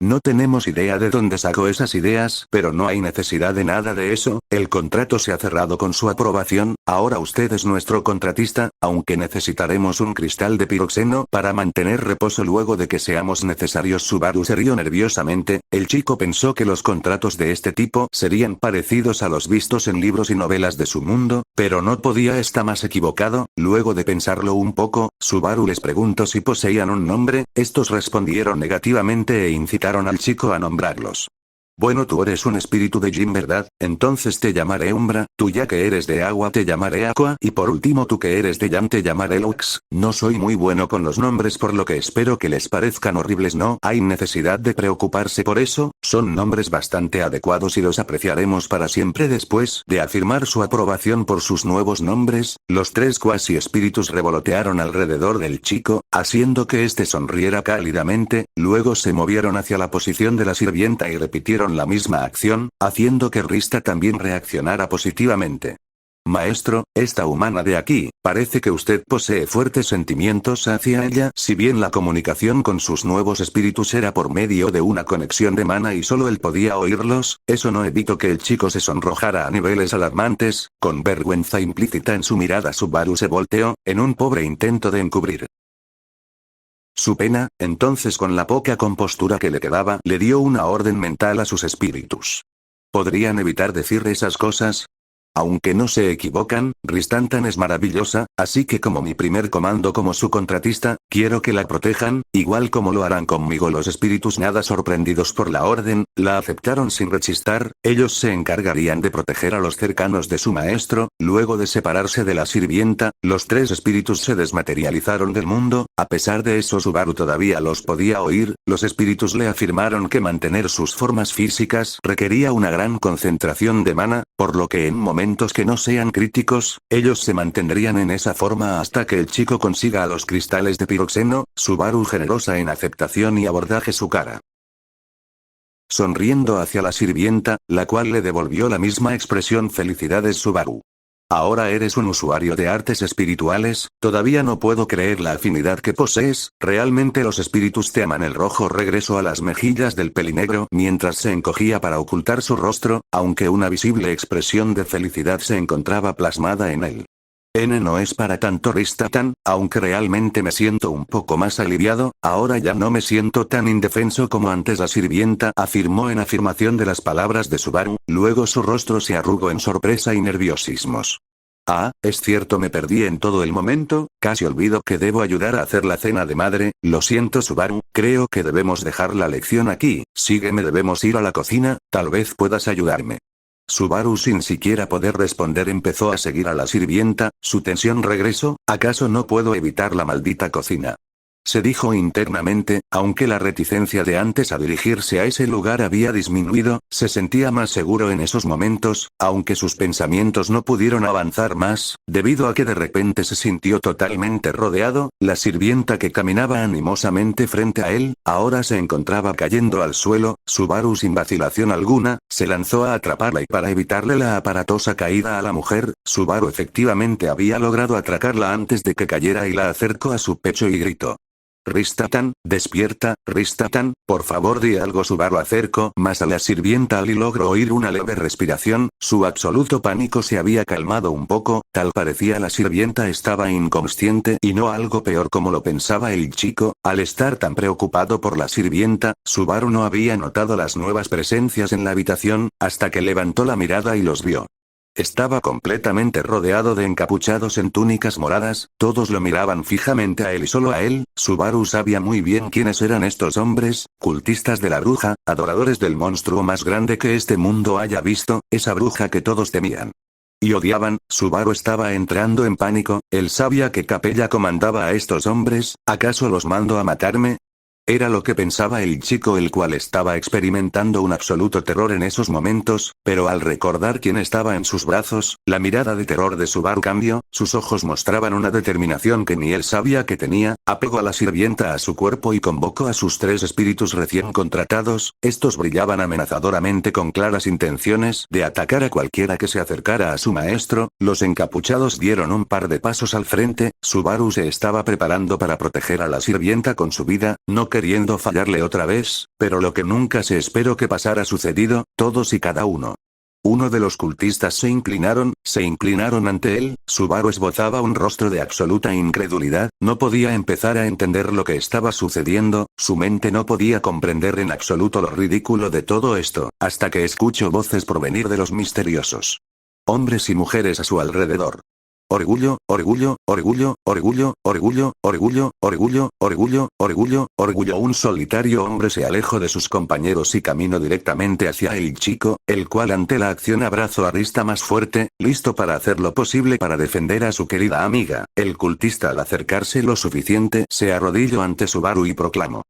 No tenemos idea de dónde sacó esas ideas, pero no hay necesidad de nada de eso, el contrato se ha cerrado con su aprobación, ahora usted es nuestro contratista, aunque necesitaremos un cristal de piroxeno para mantener reposo luego de que seamos necesarios. Subaru se rió nerviosamente, el chico pensó que los contratos de este tipo serían parecidos a los vistos en libros y novelas de su mundo, pero no podía estar más equivocado, luego de pensarlo un poco, Subaru les preguntó si poseían un nombre, estos respondieron negativamente e incitaron al chico a nombrarlos. Bueno, tú eres un espíritu de Jin, ¿verdad? Entonces te llamaré Umbra, tú ya que eres de agua te llamaré Aqua y por último tú que eres de Yang te llamaré Lux. No soy muy bueno con los nombres por lo que espero que les parezcan horribles. No hay necesidad de preocuparse por eso, son nombres bastante adecuados y los apreciaremos para siempre. Después de afirmar su aprobación por sus nuevos nombres, los tres cuasi espíritus revolotearon alrededor del chico, haciendo que éste sonriera cálidamente, luego se movieron hacia la posición de la sirvienta y repitieron la misma acción, haciendo que Rista también reaccionara positivamente. Maestro, esta humana de aquí, parece que usted posee fuertes sentimientos hacia ella. Si bien la comunicación con sus nuevos espíritus era por medio de una conexión de mana y solo él podía oírlos, eso no evitó que el chico se sonrojara a niveles alarmantes, con vergüenza implícita en su mirada. Subaru se volteó, en un pobre intento de encubrir su pena, entonces con la poca compostura que le quedaba, le dio una orden mental a sus espíritus. ¿Podrían evitar decir esas cosas? Aunque no se equivocan, Ristantan es maravillosa, así que como mi primer comando como su contratista, quiero que la protejan, igual como lo harán conmigo. Los espíritus, nada sorprendidos por la orden, la aceptaron sin rechistar, ellos se encargarían de proteger a los cercanos de su maestro. Luego de separarse de la sirvienta, los tres espíritus se desmaterializaron del mundo, a pesar de eso Subaru todavía los podía oír, los espíritus le afirmaron que mantener sus formas físicas requería una gran concentración de mana, por lo que en momentos que no sean críticos, ellos se mantendrían en esa forma hasta que el chico consiga a los cristales de piroxeno. Subaru generosa en aceptación y abordaje su cara. Sonriendo hacia la sirvienta, la cual le devolvió la misma expresión. Felicidades Subaru. Ahora eres un usuario de artes espirituales, todavía no puedo creer la afinidad que posees, realmente los espíritus te aman. El rojo regresó a las mejillas del pelinegro mientras se encogía para ocultar su rostro, aunque una visible expresión de felicidad se encontraba plasmada en él. No es para tanto Ristatan, aunque realmente me siento un poco más aliviado, ahora ya no me siento tan indefenso como antes. La sirvienta afirmó en afirmación de las palabras de Subaru, luego su rostro se arrugó en sorpresa y nerviosismos. Ah, es cierto, me perdí en todo el momento, casi olvido que debo ayudar a hacer la cena de madre. Lo siento Subaru, creo que debemos dejar la lección aquí, sígueme, debemos ir a la cocina, tal vez puedas ayudarme. Subaru sin siquiera poder responder empezó a seguir a la sirvienta, su tensión regresó, ¿acaso no puedo evitar la maldita cocina? Se dijo internamente, aunque la reticencia de antes a dirigirse a ese lugar había disminuido, se sentía más seguro en esos momentos, aunque sus pensamientos no pudieron avanzar más, debido a que de repente se sintió totalmente rodeado. La sirvienta que caminaba animosamente frente a él, ahora se encontraba cayendo al suelo. Subaru sin vacilación alguna, se lanzó a atraparla y para evitarle la aparatosa caída a la mujer, Subaru efectivamente había logrado atracarla antes de que cayera y la acercó a su pecho y gritó. Ristatan, despierta, Ristatan, por favor di algo. Subaru acercó más a la sirvienta y logró oír una leve respiración, su absoluto pánico se había calmado un poco, tal parecía la sirvienta estaba inconsciente y no algo peor como lo pensaba el chico, al estar tan preocupado por la sirvienta, Subaru no había notado las nuevas presencias en la habitación, hasta que levantó la mirada y los vio. Estaba completamente rodeado de encapuchados en túnicas moradas, todos lo miraban fijamente a él y solo a él. Subaru sabía muy bien quiénes eran estos hombres, cultistas de la bruja, adoradores del monstruo más grande que este mundo haya visto, esa bruja que todos temían y odiaban. Subaru estaba entrando en pánico, él sabía que Capella comandaba a estos hombres. ¿Acaso los mando a matarme? Era lo que pensaba el chico, el cual estaba experimentando un absoluto terror en esos momentos, pero al recordar quién estaba en sus brazos, la mirada de terror de Subaru cambió, sus ojos mostraban una determinación que ni él sabía que tenía. Apegó a la sirvienta a su cuerpo y convocó a sus 3 espíritus recién contratados, estos brillaban amenazadoramente con claras intenciones de atacar a cualquiera que se acercara a su maestro. Los encapuchados dieron un par de pasos al frente, Subaru se estaba preparando para proteger a la sirvienta con su vida, no queriendo fallarle otra vez, pero lo que nunca se esperó que pasara sucedido, todos y cada uno. Uno de los cultistas se inclinaron ante él. Subaru esbozaba un rostro de absoluta incredulidad, no podía empezar a entender lo que estaba sucediendo, su mente no podía comprender en absoluto lo ridículo de todo esto, hasta que escuchó voces provenir de los misteriosos hombres y mujeres a su alrededor. Orgullo, orgullo, orgullo, orgullo, orgullo, orgullo, orgullo, orgullo, orgullo, orgullo. Un solitario hombre se alejó de sus compañeros y caminó directamente hacia el chico, el cual ante la acción abrazó a Rista más fuerte, listo para hacer lo posible para defender a su querida amiga. El cultista, al acercarse lo suficiente, se arrodilló ante Subaru y proclamó: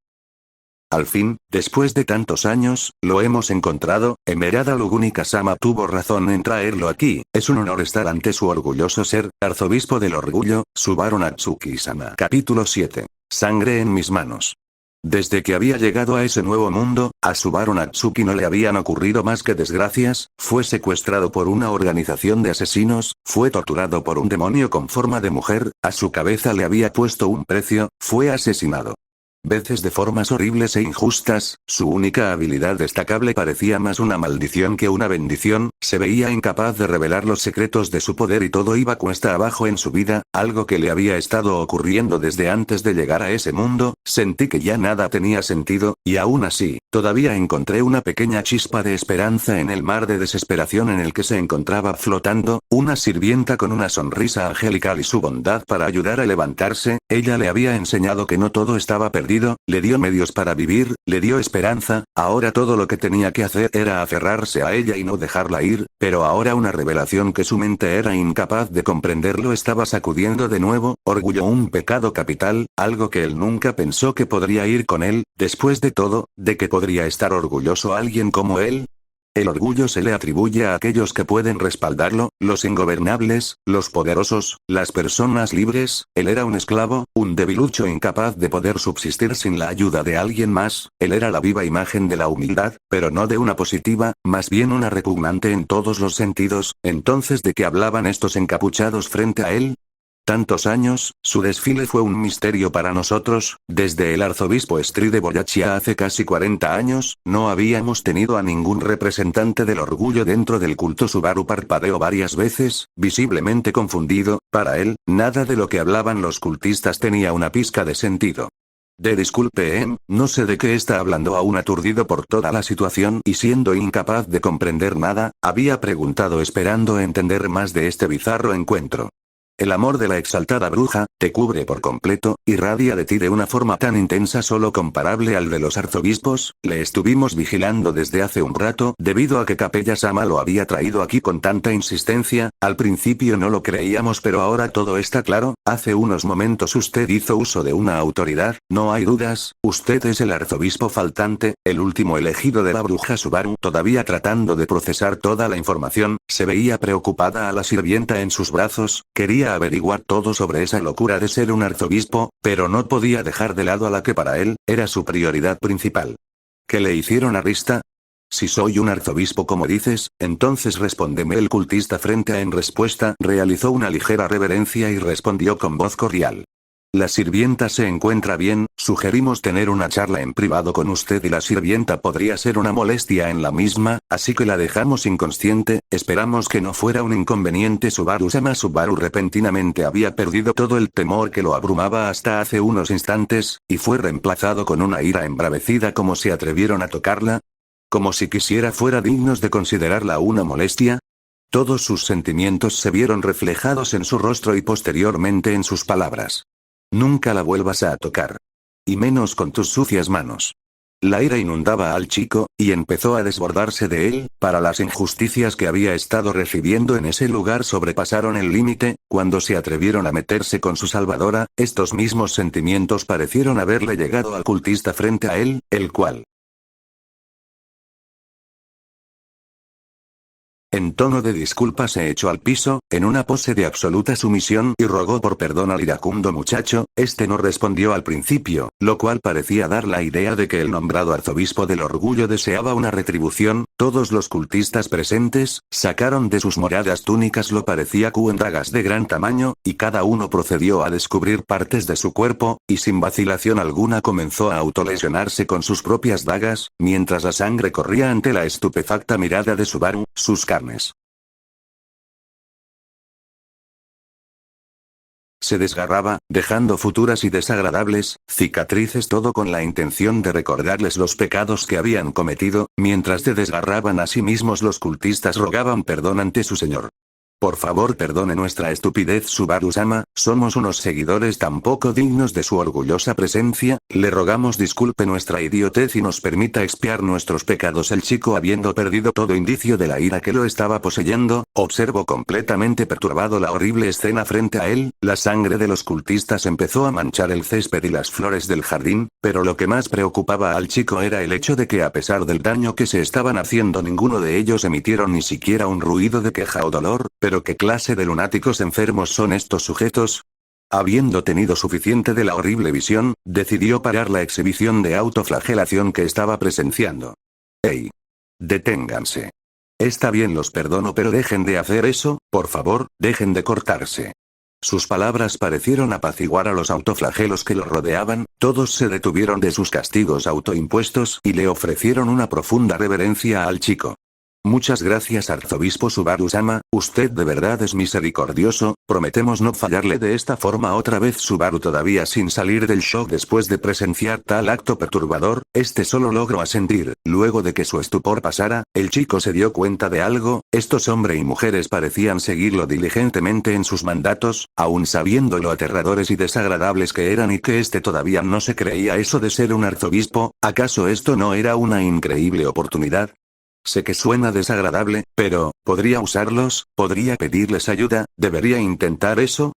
al fin, después de tantos años, lo hemos encontrado. Emerada Lugunica-sama tuvo razón en traerlo aquí, es un honor estar ante su orgulloso ser, arzobispo del orgullo, Subaru Natsuki-sama. Capítulo 7. Sangre en mis manos. Desde que había llegado a ese nuevo mundo, a Subaru Natsuki no le habían ocurrido más que desgracias. Fue secuestrado por una organización de asesinos, fue torturado por un demonio con forma de mujer, a su cabeza le había puesto un precio, fue asesinado veces de formas horribles e injustas. Su única habilidad destacable parecía más una maldición que una bendición, se veía incapaz de revelar los secretos de su poder y todo iba cuesta abajo en su vida, algo que le había estado ocurriendo desde antes de llegar a ese mundo. Sentí que ya nada tenía sentido, y aún así, todavía encontré una pequeña chispa de esperanza en el mar de desesperación en el que se encontraba flotando. Una sirvienta con una sonrisa angelical y su bondad para ayudar a levantarse, ella le había enseñado que no todo estaba perdido, le dio medios para vivir, le dio esperanza. Ahora todo lo que tenía que hacer era aferrarse a ella y no dejarla ir, pero ahora una revelación que su mente era incapaz de comprenderlo estaba sacudiendo de nuevo. Orgullo, un pecado capital, algo que él nunca pensó que podría ir con él. Después de todo, ¿de qué podría estar orgulloso alguien como él? El orgullo se le atribuye a aquellos que pueden respaldarlo, los ingobernables, los poderosos, las personas libres. Él era un esclavo, un debilucho incapaz de poder subsistir sin la ayuda de alguien más. Él era la viva imagen de la humildad, pero no de una positiva, más bien una repugnante en todos los sentidos. Entonces, ¿de qué hablaban estos encapuchados frente a él? Tantos años, su desfile fue un misterio para nosotros. Desde el arzobispo Estri de Boyachia hace casi 40 años, no habíamos tenido a ningún representante del orgullo dentro del culto. Subaru parpadeó varias veces, visiblemente confundido. Para él, nada de lo que hablaban los cultistas tenía una pizca de sentido. Disculpe, no sé de qué está hablando. Aún aturdido por toda la situación y siendo incapaz de comprender nada, había preguntado esperando entender más de este bizarro encuentro. El amor de la exaltada bruja, te cubre por completo, irradia de ti de una forma tan intensa solo comparable al de los arzobispos. Le estuvimos vigilando desde hace un rato debido a que Capella-sama lo había traído aquí con tanta insistencia. Al principio no lo creíamos, pero ahora todo está claro. Hace unos momentos usted hizo uso de una autoridad, no hay dudas, usted es el arzobispo faltante, el último elegido de la bruja. Subaru, todavía tratando de procesar toda la información, se veía preocupada a la sirvienta en sus brazos, quería averiguar todo sobre esa locura de ser un arzobispo, pero no podía dejar de lado a la que para él, era su prioridad principal. ¿Qué le hicieron a Rista? Si soy un arzobispo como dices, entonces respóndeme. El cultista frente a en respuesta realizó una ligera reverencia y respondió con voz cordial. La sirvienta se encuentra bien, sugerimos tener una charla en privado con usted y la sirvienta podría ser una molestia en la misma, así que la dejamos inconsciente. Esperamos que no fuera un inconveniente. Subaru-sama. Subaru repentinamente había perdido todo el temor que lo abrumaba hasta hace unos instantes, y fue reemplazado con una ira embravecida. ¿Cómo se atrevieron a tocarla? ¿Como si quisiera fuera dignos de considerarla una molestia? Todos sus sentimientos se vieron reflejados en su rostro y posteriormente en sus palabras. Nunca la vuelvas a tocar. Y menos con tus sucias manos. La ira inundaba al chico, y empezó a desbordarse de él, para las injusticias que había estado recibiendo en ese lugar sobrepasaron el límite, cuando se atrevieron a meterse con su salvadora, estos mismos sentimientos parecieron haberle llegado al cultista frente a él, el cual, en tono de disculpa se echó al piso, en una pose de absoluta sumisión y rogó por perdón al iracundo muchacho. Este no respondió al principio, lo cual parecía dar la idea de que el nombrado arzobispo del orgullo deseaba una retribución. Todos los cultistas presentes, sacaron de sus moradas túnicas lo parecía dagas de gran tamaño, y cada uno procedió a descubrir partes de su cuerpo, y sin vacilación alguna comenzó a autolesionarse con sus propias dagas, mientras la sangre corría ante la estupefacta mirada de Subaru, sus carnes se desgarraba, dejando futuras y desagradables cicatrices, todo con la intención de recordarles los pecados que habían cometido. Mientras se desgarraban a sí mismos, los cultistas rogaban perdón ante su señor. Por favor, perdone nuestra estupidez, Subaru-sama, somos unos seguidores tan poco dignos de su orgullosa presencia, le rogamos disculpe nuestra idiotez y nos permita expiar nuestros pecados. El chico, habiendo perdido todo indicio de la ira que lo estaba poseyendo, observó completamente perturbado la horrible escena frente a él. La sangre de los cultistas empezó a manchar el césped y las flores del jardín, pero lo que más preocupaba al chico era el hecho de que, a pesar del daño que se estaban haciendo, ninguno de ellos emitieron ni siquiera un ruido de queja o dolor. ¿Pero qué clase de lunáticos enfermos son estos sujetos? Habiendo tenido suficiente de la horrible visión, decidió parar la exhibición de autoflagelación que estaba presenciando. ¡Ey! Deténganse. Está bien, los perdono, pero dejen de hacer eso, por favor, dejen de cortarse. Sus palabras parecieron apaciguar a los autoflagelos que lo rodeaban. Todos se detuvieron de sus castigos autoimpuestos y le ofrecieron una profunda reverencia al chico. Muchas gracias, arzobispo Subaru-sama, usted de verdad es misericordioso, prometemos no fallarle de esta forma otra vez. Subaru, todavía sin salir del shock después de presenciar tal acto perturbador, solo logró asentir. Luego de que su estupor pasara, el chico se dio cuenta de algo: estos hombres y mujeres parecían seguirlo diligentemente en sus mandatos, aun sabiendo lo aterradores y desagradables que eran, y que todavía no se creía eso de ser un arzobispo. ¿Acaso esto no era una increíble oportunidad? Sé que suena desagradable, pero, ¿podría usarlos? ¿Podría pedirles ayuda? ¿Debería intentar eso?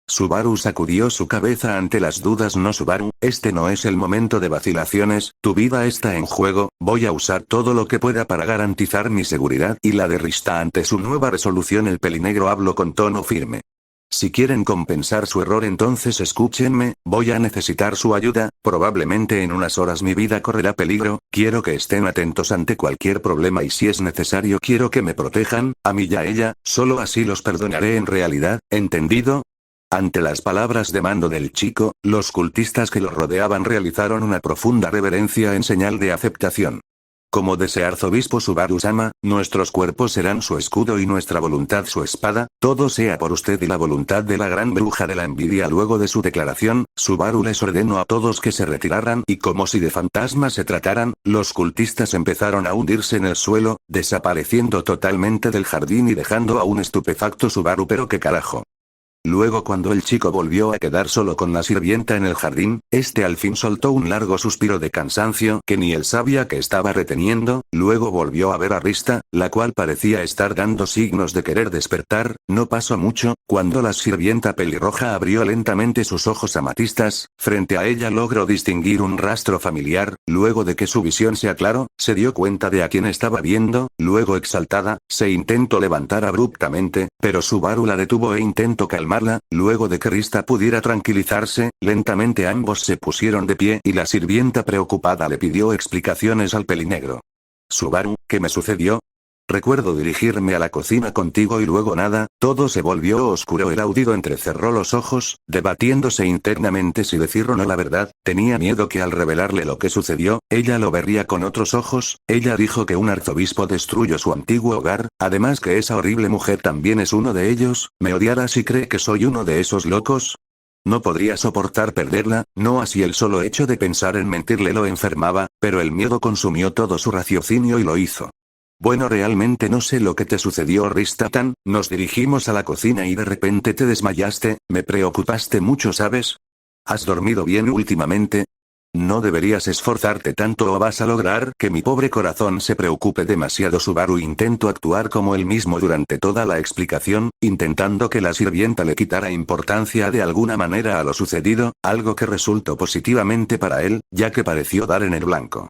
Subaru sacudió su cabeza ante las dudas. No, Subaru, no es el momento de vacilaciones, tu vida está en juego, voy a usar todo lo que pueda para garantizar mi seguridad y la de Rista. Ante su nueva resolución, el pelinegro habló con tono firme. Si quieren compensar su error, entonces escúchenme, voy a necesitar su ayuda, probablemente en unas horas mi vida correrá peligro, quiero que estén atentos ante cualquier problema y si es necesario quiero que me protejan, a mí y a ella, solo así los perdonaré en realidad, ¿entendido? Ante las palabras de mando del chico, los cultistas que lo rodeaban realizaron una profunda reverencia en señal de aceptación. Como desea arzobispo Subaru-sama, nuestros cuerpos serán su escudo y nuestra voluntad su espada, todo sea por usted y la voluntad de la gran bruja de la envidia. Luego de su declaración, Subaru les ordenó a todos que se retiraran y, como si de fantasmas se trataran, los cultistas empezaron a hundirse en el suelo, desapareciendo totalmente del jardín y dejando a un estupefacto Subaru. ¿Pero qué carajo? Luego, cuando el chico volvió a quedar solo con la sirvienta en el jardín, al fin soltó un largo suspiro de cansancio que ni él sabía que estaba reteniendo. Luego volvió a ver a Rista, la cual parecía estar dando signos de querer despertar. No pasó mucho, cuando la sirvienta pelirroja abrió lentamente sus ojos amatistas. Frente a ella logró distinguir un rastro familiar. Luego de que su visión se aclaró, se dio cuenta de a quién estaba viendo. Luego, exaltada, se intentó levantar abruptamente, pero Subaru la detuvo e intentó calmarla. Luego de que Rista pudiera tranquilizarse, lentamente ambos se pusieron de pie y la sirvienta preocupada le pidió explicaciones al pelinegro. Subaru, ¿qué me sucedió? Recuerdo dirigirme a la cocina contigo y luego nada, todo se volvió oscuro. El audito entrecerró los ojos, debatiéndose internamente si decir o no la verdad. Tenía miedo que al revelarle lo que sucedió, ella lo vería con otros ojos. Ella dijo que un arzobispo destruyó su antiguo hogar, además que esa horrible mujer también es uno de ellos. ¿Me odiará si cree que soy uno de esos locos? No podría soportar perderla, no así el solo hecho de pensar en mentirle lo enfermaba, pero el miedo consumió todo su raciocinio y lo hizo. Bueno, realmente no sé lo que te sucedió, Rista-tan, nos dirigimos a la cocina y de repente te desmayaste, me preocupaste mucho, ¿sabes? ¿Has dormido bien últimamente? No deberías esforzarte tanto o vas a lograr que mi pobre corazón se preocupe demasiado. Subaru intentó actuar como él mismo durante toda la explicación, intentando que la sirvienta le quitara importancia de alguna manera a lo sucedido, algo que resultó positivamente para él, ya que pareció dar en el blanco.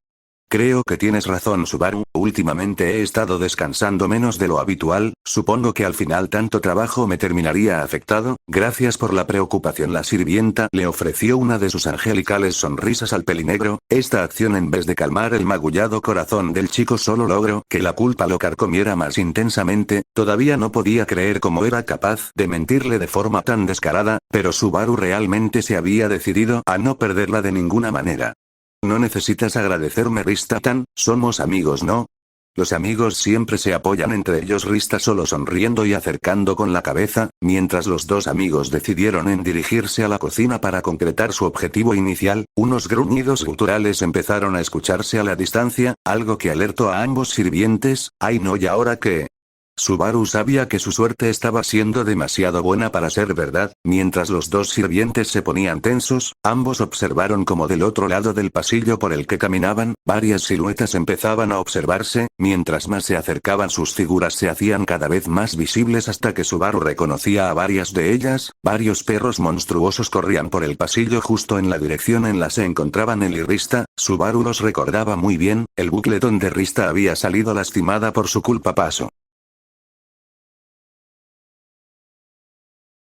Creo que tienes razón, Subaru, últimamente he estado descansando menos de lo habitual, supongo que al final tanto trabajo me terminaría afectado, gracias por la preocupación. La sirvienta le ofreció una de sus angelicales sonrisas al pelinegro, esta acción en vez de calmar el magullado corazón del chico solo logró que la culpa lo carcomiera más intensamente, todavía no podía creer cómo era capaz de mentirle de forma tan descarada, pero Subaru realmente se había decidido a no perderla de ninguna manera. No necesitas agradecerme, Rista-tan, somos amigos, ¿no? Los amigos siempre se apoyan entre ellos. Rista solo sonriendo y acercando con la cabeza, mientras los dos amigos decidieron en dirigirse a la cocina para concretar su objetivo inicial, unos gruñidos guturales empezaron a escucharse a la distancia, algo que alertó a ambos sirvientes. ¡Ay no! ¿Y ahora qué? Subaru sabía que su suerte estaba siendo demasiado buena para ser verdad, mientras los dos sirvientes se ponían tensos, ambos observaron como del otro lado del pasillo por el que caminaban, varias siluetas empezaban a observarse, mientras más se acercaban sus figuras se hacían cada vez más visibles hasta que Subaru reconocía a varias de ellas, varios perros monstruosos corrían por el pasillo justo en la dirección en la se encontraban él y Rista. Subaru los recordaba muy bien, el bucle donde Rista había salido lastimada por su culpa pasó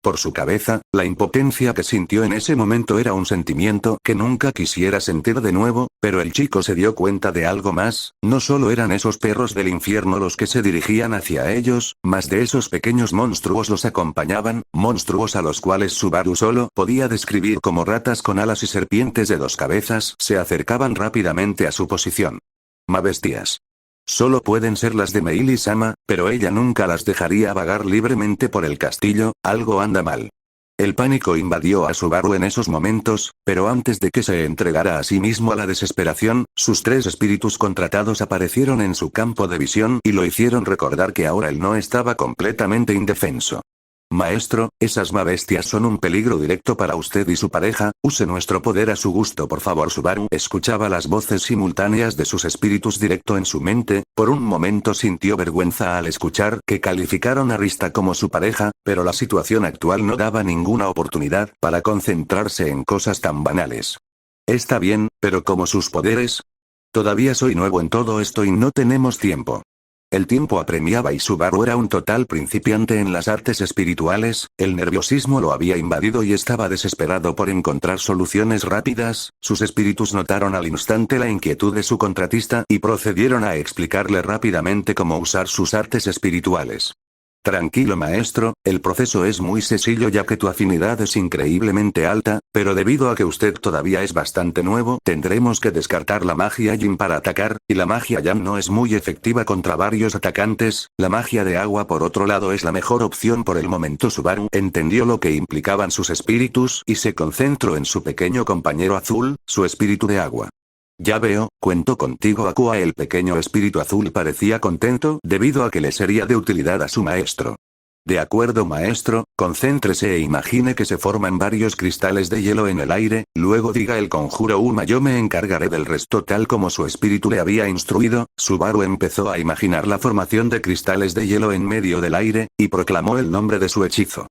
por su cabeza, la impotencia que sintió en ese momento era un sentimiento que nunca quisiera sentir de nuevo, pero el chico se dio cuenta de algo más, no solo eran esos perros del infierno los que se dirigían hacia ellos, más de esos pequeños monstruos los acompañaban, monstruos a los cuales Subaru solo podía describir como ratas con alas y serpientes de dos cabezas, se acercaban rápidamente a su posición. Bestias. Solo pueden ser las de Meili-sama, pero ella nunca las dejaría vagar libremente por el castillo, algo anda mal. El pánico invadió a Subaru en esos momentos, pero antes de que se entregara a sí mismo a la desesperación, sus tres espíritus contratados aparecieron en su campo de visión y lo hicieron recordar que ahora él no estaba completamente indefenso. Maestro, esas bestias son un peligro directo para usted y su pareja, use nuestro poder a su gusto por favor. Subaru escuchaba las voces simultáneas de sus espíritus directo en su mente, por un momento sintió vergüenza al escuchar que calificaron a Rista como su pareja, pero la situación actual no daba ninguna oportunidad para concentrarse en cosas tan banales. Está bien, pero ¿cómo sus poderes? Todavía soy nuevo en todo esto y no tenemos tiempo. El tiempo apremiaba y Subaru era un total principiante en las artes espirituales, el nerviosismo lo había invadido y estaba desesperado por encontrar soluciones rápidas, sus espíritus notaron al instante la inquietud de su contratista y procedieron a explicarle rápidamente cómo usar sus artes espirituales. Tranquilo maestro, el proceso es muy sencillo ya que tu afinidad es increíblemente alta, pero debido a que usted todavía es bastante nuevo, tendremos que descartar la magia Yin para atacar, y la magia Yang no es muy efectiva contra varios atacantes, la magia de agua por otro lado es la mejor opción por el momento. Subaru entendió lo que implicaban sus espíritus y se concentró en su pequeño compañero azul, su espíritu de agua. Ya veo, cuento contigo Aqua. El pequeño espíritu azul parecía contento debido a que le sería de utilidad a su maestro. De acuerdo maestro, concéntrese e imagine que se forman varios cristales de hielo en el aire, luego diga el conjuro Uma, yo me encargaré del resto tal como su espíritu le había instruido. Subaru empezó a imaginar la formación de cristales de hielo en medio del aire, y proclamó el nombre de su hechizo.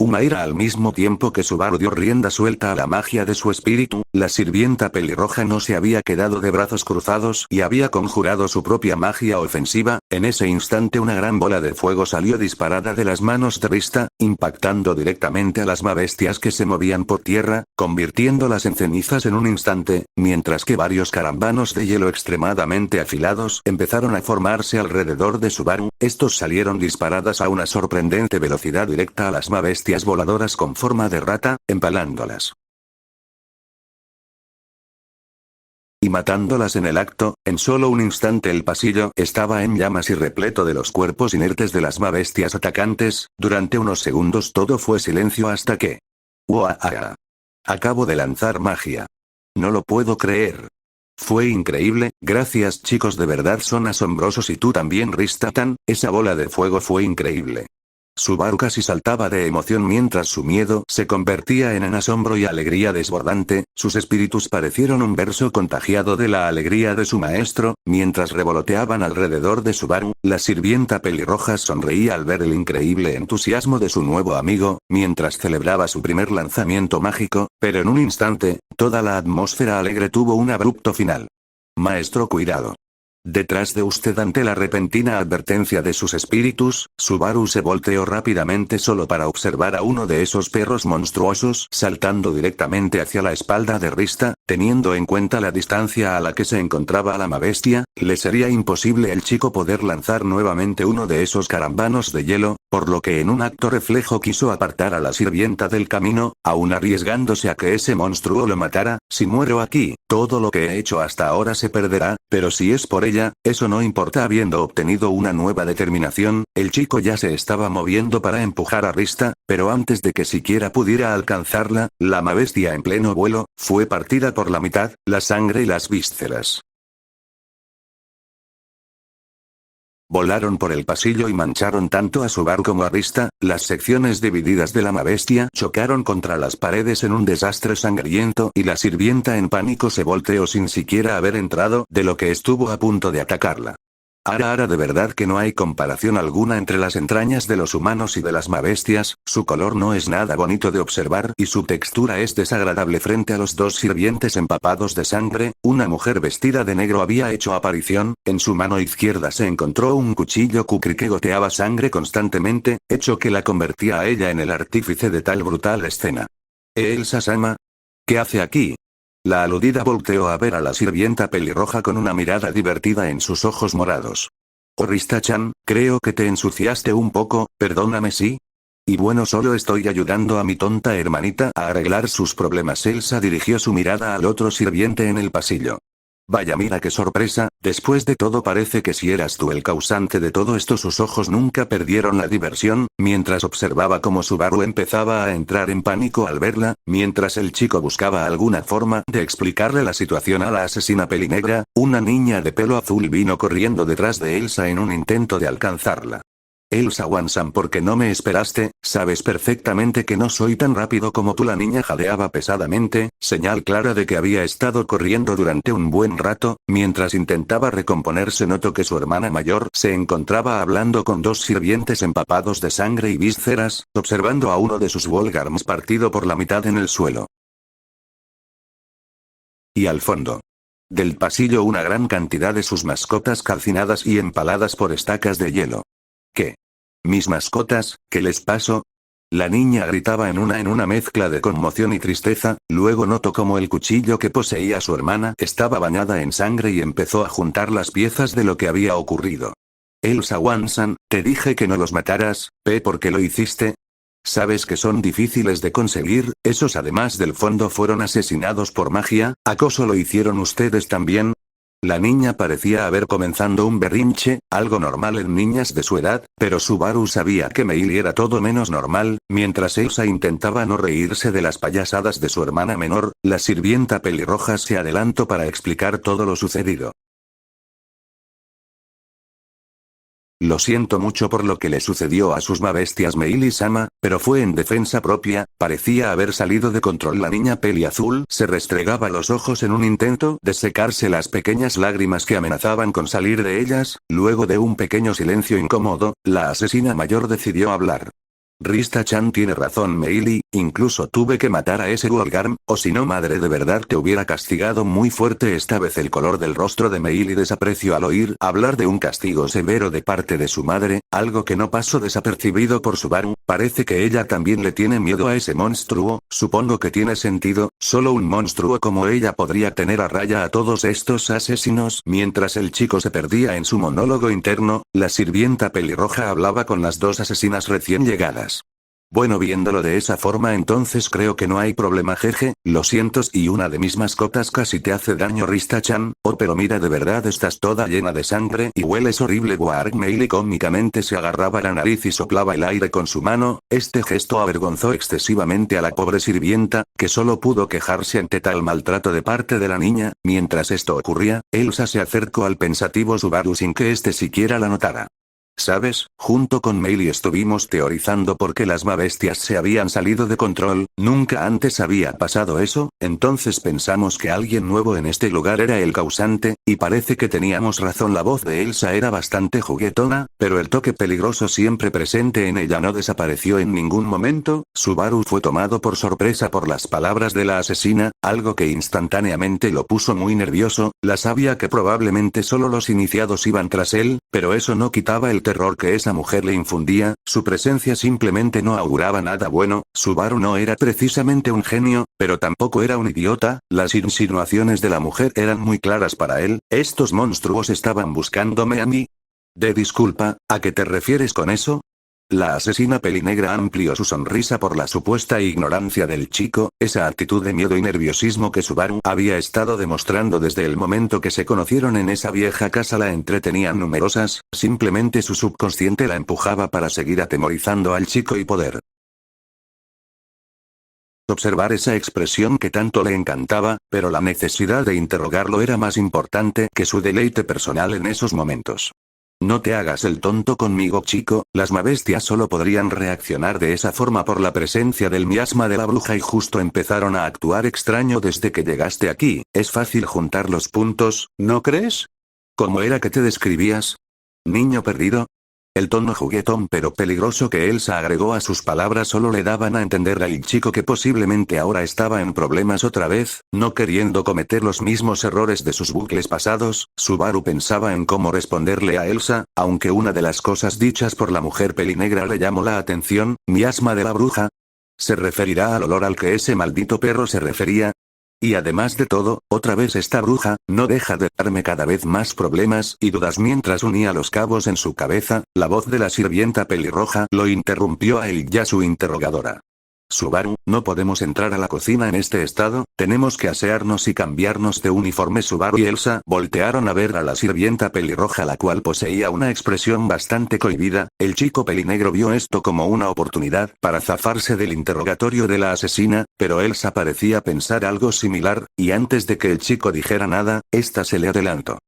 Umaira. Al mismo tiempo que Subaru dio rienda suelta a la magia de su espíritu, la sirvienta pelirroja no se había quedado de brazos cruzados y había conjurado su propia magia ofensiva. En ese instante una gran bola de fuego salió disparada de las manos de Rista, impactando directamente a las bestias que se movían por tierra, convirtiéndolas en cenizas en un instante, mientras que varios carambanos de hielo extremadamente afilados empezaron a formarse alrededor de Subaru. Estos salieron disparadas a una sorprendente velocidad directa a las bestias voladoras con forma de rata, empalándolas y matándolas en el acto. En solo un instante el pasillo estaba en llamas y repleto de los cuerpos inertes de las bestias atacantes. Durante unos segundos todo fue silencio hasta que... ¡Uah! Acabo de lanzar magia. No lo puedo creer. Fue increíble, gracias chicos, de verdad son asombrosos, y tú también Rista-tan, esa bola de fuego fue increíble. Subaru casi saltaba de emoción mientras su miedo se convertía en asombro y alegría desbordante. Sus espíritus parecieron un verso contagiado de la alegría de su maestro. Mientras revoloteaban alrededor de Subaru, la sirvienta pelirroja sonreía al ver el increíble entusiasmo de su nuevo amigo, mientras celebraba su primer lanzamiento mágico, pero en un instante, toda la atmósfera alegre tuvo un abrupto final. Maestro, cuidado. Detrás de usted. Ante la repentina advertencia de sus espíritus, Subaru se volteó rápidamente solo para observar a uno de esos perros monstruosos saltando directamente hacia la espalda de Rista. Teniendo en cuenta la distancia a la que se encontraba la bestia, le sería imposible al chico poder lanzar nuevamente uno de esos carambanos de hielo, por lo que en un acto reflejo quiso apartar a la sirvienta del camino, aún arriesgándose a que ese monstruo lo matara. Si muero aquí, todo lo que he hecho hasta ahora se perderá, pero si es por ella, eso no importa. Habiendo obtenido una nueva determinación, el chico ya se estaba moviendo para empujar a Rista, pero antes de que siquiera pudiera alcanzarla, la bestia en pleno vuelo, fue partida por la mitad, la sangre y las vísceras volaron por el pasillo y mancharon tanto a Subaru como a Rista. Las secciones divididas de la bestia chocaron contra las paredes en un desastre sangriento y la sirvienta en pánico se volteó sin siquiera haber entrado de lo que estuvo a punto de atacarla. Ahora de verdad que no hay comparación alguna entre las entrañas de los humanos y de las bestias. Su color no es nada bonito de observar y su textura es desagradable frente a los dos sirvientes empapados de sangre. Una mujer vestida de negro había hecho aparición. En su mano izquierda se encontró un cuchillo kukri que goteaba sangre constantemente, hecho que la convertía a ella en el artífice de tal brutal escena. ¿Elsa-sama? ¿Qué hace aquí? La aludida volteó a ver a la sirvienta pelirroja con una mirada divertida en sus ojos morados. Oh, Rista-chan, creo que te ensuciaste un poco, perdóname. Sí. Y bueno, solo estoy ayudando a mi tonta hermanita a arreglar sus problemas. Elsa dirigió su mirada al otro sirviente en el pasillo. Vaya, mira qué sorpresa, después de todo parece que si eras tú el causante de todo esto. Sus ojos nunca perdieron la diversión, mientras observaba cómo Subaru empezaba a entrar en pánico al verla. Mientras el chico buscaba alguna forma de explicarle la situación a la asesina pelinegra, una niña de pelo azul vino corriendo detrás de Elsa en un intento de alcanzarla. Elsa Wansan, ¿por qué no me esperaste? Sabes perfectamente que no soy tan rápido como tú. La niña jadeaba pesadamente, señal clara de que había estado corriendo durante un buen rato. Mientras intentaba recomponerse, notó que su hermana mayor se encontraba hablando con dos sirvientes empapados de sangre y vísceras, observando a uno de sus Wolgarms partido por la mitad en el suelo. Y al fondo del pasillo una gran cantidad de sus mascotas calcinadas y empaladas por estacas de hielo. ¿Qué? ¿Mis mascotas? ¿Qué les pasó? La niña gritaba en una mezcla de conmoción y tristeza. Luego notó como el cuchillo que poseía su hermana estaba bañada en sangre y empezó a juntar las piezas de lo que había ocurrido. Elsa Wansan, te dije que no los mataras, ¿por qué lo hiciste? Sabes que son difíciles de conseguir, esos además del fondo fueron asesinados por magia. ¿Acaso lo hicieron ustedes también? La niña parecía haber comenzado un berrinche, algo normal en niñas de su edad, pero Subaru sabía que Meili era todo menos normal. Mientras Elsa intentaba no reírse de las payasadas de su hermana menor, la sirvienta pelirroja se adelantó para explicar todo lo sucedido. Lo siento mucho por lo que le sucedió a sus bestias, Meili-sama, pero fue en defensa propia. Parecía haber salido de control. La niña peliazul se restregaba los ojos en un intento de secarse las pequeñas lágrimas que amenazaban con salir de ellas. Luego de un pequeño silencio incómodo, la asesina mayor decidió hablar. Rista-chan tiene razón, Meili, incluso tuve que matar a ese Wolgarm, o si no, madre de verdad te hubiera castigado muy fuerte. Esta vez el color del rostro de Meili desapareció al oír hablar de un castigo severo de parte de su madre, algo que no pasó desapercibido por Subaru. Parece que ella también le tiene miedo a ese monstruo. Supongo que tiene sentido, solo un monstruo como ella podría tener a raya a todos estos asesinos. Mientras el chico se perdía en su monólogo interno, la sirvienta pelirroja hablaba con las dos asesinas recién llegadas. Bueno, viéndolo de esa forma entonces creo que no hay problema, jeje, lo siento y una de mis mascotas casi te hace daño, Rista-chan. Oh, pero mira, de verdad estás toda llena de sangre y hueles horrible. Boark Meili cómicamente se agarraba la nariz y soplaba el aire con su mano. Este gesto avergonzó excesivamente a la pobre sirvienta, que solo pudo quejarse ante tal maltrato de parte de la niña. Mientras esto ocurría, Elsa se acercó al pensativo Subaru sin que éste siquiera la notara. ¿Sabes? Junto con Meili estuvimos teorizando por qué las bestias se habían salido de control, nunca antes había pasado eso, entonces pensamos que alguien nuevo en este lugar era el causante, y parece que teníamos razón. La voz de Elsa era bastante juguetona, pero el toque peligroso siempre presente en ella no desapareció en ningún momento. Subaru fue tomado por sorpresa por las palabras de la asesina, algo que instantáneamente lo puso muy nervioso. La sabía que probablemente solo los iniciados iban tras él, pero eso no quitaba el terror que esa mujer le infundía, su presencia simplemente no auguraba nada bueno. Subaru no era precisamente un genio, pero tampoco era un idiota, las insinuaciones de la mujer eran muy claras para él. ¿Estos monstruos estaban buscándome a mí? Disculpa, ¿a qué te refieres con eso? La asesina pelinegra amplió su sonrisa por la supuesta ignorancia del chico, esa actitud de miedo y nerviosismo que Subaru había estado demostrando desde el momento que se conocieron en esa vieja casa la entretenían numerosas, simplemente su subconsciente la empujaba para seguir atemorizando al chico y poder observar esa expresión que tanto le encantaba, pero la necesidad de interrogarlo era más importante que su deleite personal en esos momentos. No te hagas el tonto conmigo, chico, las bestias solo podrían reaccionar de esa forma por la presencia del miasma de la bruja y justo empezaron a actuar extraño desde que llegaste aquí. Es fácil juntar los puntos, ¿no crees? ¿Cómo era que te describías? ¿Niño perdido? El tono juguetón pero peligroso que Elsa agregó a sus palabras solo le daban a entender al chico que posiblemente ahora estaba en problemas otra vez, no queriendo cometer los mismos errores de sus bucles pasados. Subaru pensaba en cómo responderle a Elsa, aunque una de las cosas dichas por la mujer pelinegra le llamó la atención. ¿Miasma de la bruja? ¿Se referirá al olor al que ese maldito perro se refería? Y además de todo, otra vez esta bruja, no deja de darme cada vez más problemas y dudas. Mientras unía los cabos en su cabeza, la voz de la sirvienta pelirroja lo interrumpió a él y a su interrogadora. Subaru, no podemos entrar a la cocina en este estado, tenemos que asearnos y cambiarnos de uniforme. Subaru y Elsa voltearon a ver a la sirvienta pelirroja, la cual poseía una expresión bastante cohibida. El chico pelinegro vio esto como una oportunidad para zafarse del interrogatorio de la asesina, pero Elsa parecía pensar algo similar, y antes de que el chico dijera nada, esta se le adelantó.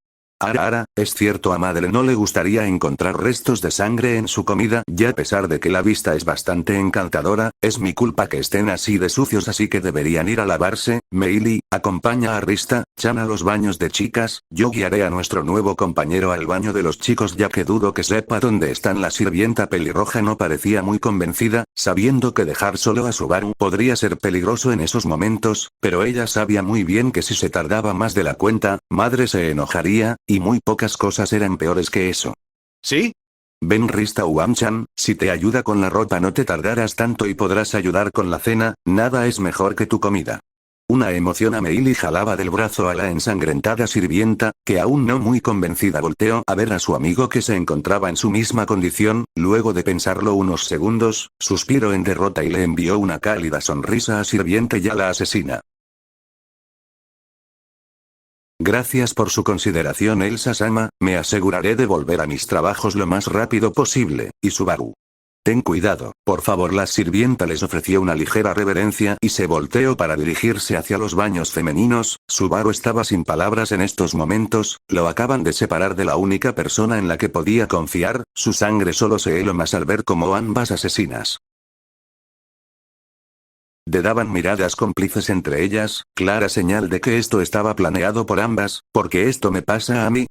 Ara, es cierto, a madre no le gustaría encontrar restos de sangre en su comida, y a pesar de que la vista es bastante encantadora, es mi culpa que estén así de sucios, así que deberían ir a lavarse. Meili, acompaña a Rista-chan a los baños de chicas, yo guiaré a nuestro nuevo compañero al baño de los chicos ya que dudo que sepa dónde están. La sirvienta pelirroja no parecía muy convencida, sabiendo que dejar solo a Subaru podría ser peligroso en esos momentos, pero ella sabía muy bien que si se tardaba más de la cuenta, madre se enojaría, y muy pocas cosas eran peores que eso. ¿Sí? Ven, Rista-chan, si te ayuda con la ropa no te tardarás tanto y podrás ayudar con la cena, nada es mejor que tu comida. Una emoción a Meili jalaba del brazo a la ensangrentada sirvienta, que aún no muy convencida volteó a ver a su amigo que se encontraba en su misma condición. Luego de pensarlo unos segundos, suspiró en derrota y le envió una cálida sonrisa a sirviente y a la asesina. Gracias por su consideración, Elsa-sama, me aseguraré de volver a mis trabajos lo más rápido posible. Y Subaru. Ten cuidado, por favor. La sirvienta les ofreció una ligera reverencia y se volteó para dirigirse hacia los baños femeninos. Subaru estaba sin palabras en estos momentos, lo acaban de separar de la única persona en la que podía confiar, su sangre solo se heló más al ver cómo ambas asesinas daban miradas cómplices entre ellas, clara señal de que esto estaba planeado por ambas. ¿Por qué esto me pasa a mí?